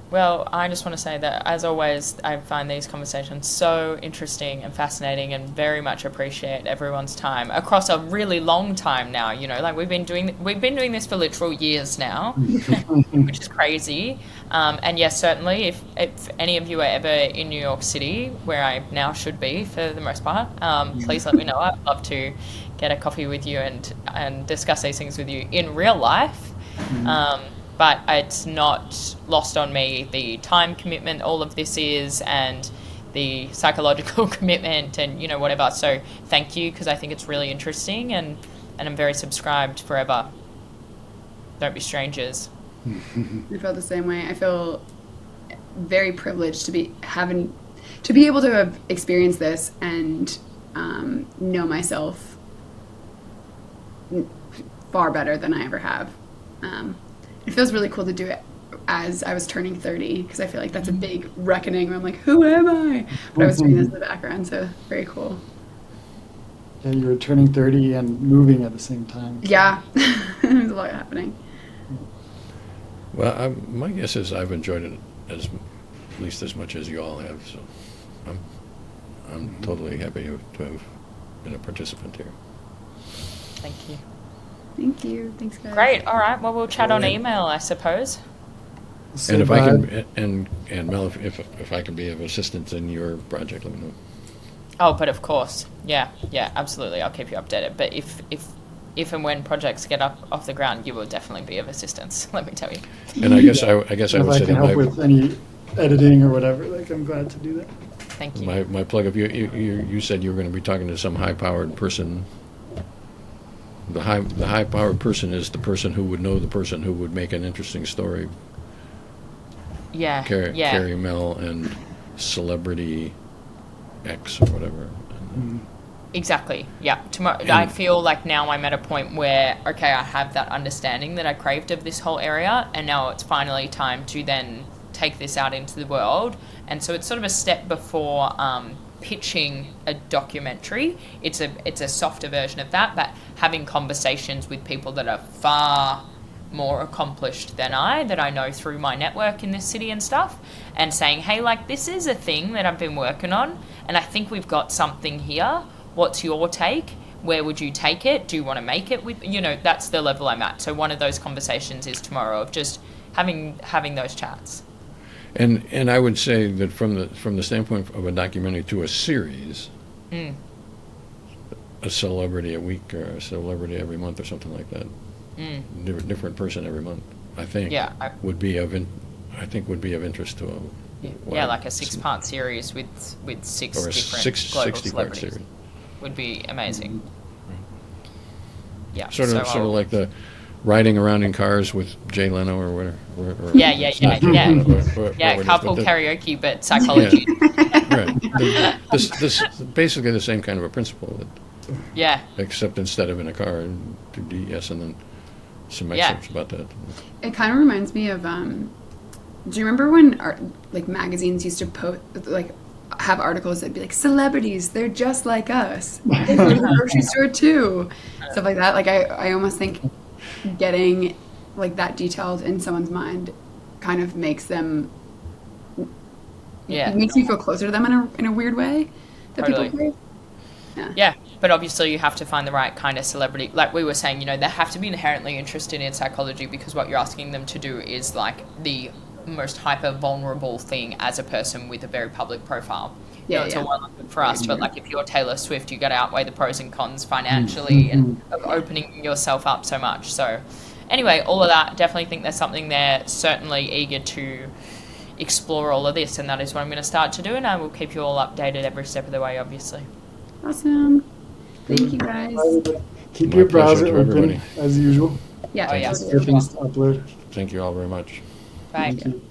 Well, I just want to say that, as always, I find these conversations so interesting and fascinating, and very much appreciate everyone's time across a really long time now. You know, like we've been doing this for literal years now, which is crazy. And yes, certainly, if any of you are ever in New York City, where I now should be for the most part, please let me know. I'd love to get a coffee with you and discuss these things with you in real life. But it's not lost on me the time commitment all of this is, and the psychological commitment, and you know, whatever. So thank you, because I think it's really interesting, and I'm very subscribed forever. Don't be strangers. I feel the same way. I feel very privileged to be able to have experienced this and know myself far better than I ever have. It feels really cool to do it as I was turning 30, because I feel like that's a big reckoning where I'm like, who am I? But I was doing this in the background, so very cool. Yeah, you were turning 30 and moving at the same time. Yeah, there's a lot happening. Well, my guess is I've enjoyed it at least as much as you all have, so I'm totally happy to have been a participant here. Thank you. Thank you. Thanks, guys. Great. All right. Well, we'll chat on email, I suppose. So And if I can, and Mel, if I can be of assistance in your project, let me know. Oh, but of course. Yeah, absolutely. I'll keep you updated. But if and when projects get up off the ground, you will definitely be of assistance, let me tell you. And I guess I would if say I can that help with any editing or whatever, like I'm glad to do that. Thank you. my plug, if you said you were going to be talking to some high-powered person. The high-powered person is the person who would know the person who would make an interesting story. Yeah. Kerry, Mel, and celebrity X or whatever. Exactly. Yeah. I feel like now I'm at a point where, okay, I have that understanding that I craved of this whole area, and now it's finally time to then take this out into the world. And so it's sort of a step before pitching a documentary. It's a softer version of that, but having conversations with people that are far more accomplished than that I know through my network in this city and stuff, and saying, hey, like, this is a thing that I've been working on, and I think we've got something here. What's your take? Where would you take it? Do you want to make it with, you know, that's the level I'm at. So one of those conversations is tomorrow, of just having those chats. And I would say that from the standpoint of a documentary to a series, a celebrity a week or a celebrity every month or something like that, different person every month, I think, would be of interest to a like a 6-part series with six or a different 60-part series would be amazing. Yeah, sort of like the riding around in cars with Jay Leno or whatever. Yeah. Carpool karaoke, but psychology. Right. This basically the same kind of a principle, Yeah. except instead of in a car, do DES and then some Yeah. excerpts about that. It kind of reminds me of, do you remember when like magazines used to like have articles that'd be like, celebrities, they're just like us. They go to the grocery store too. Stuff like that. Like I almost think getting like that detailed in someone's mind kind of makes them, Yeah. it makes me feel closer to them in a weird way that Totally. people crave. Yeah, but obviously you have to find the right kind of celebrity. Like we were saying, they have to be inherently interested in psychology, because what you're asking them to do is like the most hyper vulnerable thing as a person with a very public profile. Yeah, It's yeah. all well and good for us, but like if you're Taylor Swift, you got to outweigh the pros and cons financially and of opening yourself up so much. So anyway, all of that, definitely think there's something there. Certainly eager to explore all of this, and that is what I'm going to start to do, and I will keep you all updated every step of the way, obviously. Awesome. Thank you guys. Keep My your pleasure browser to open everybody. as usual. Yeah. Oh, yeah. totally. For things to upload. Thank you all very much. Bye. Thank you.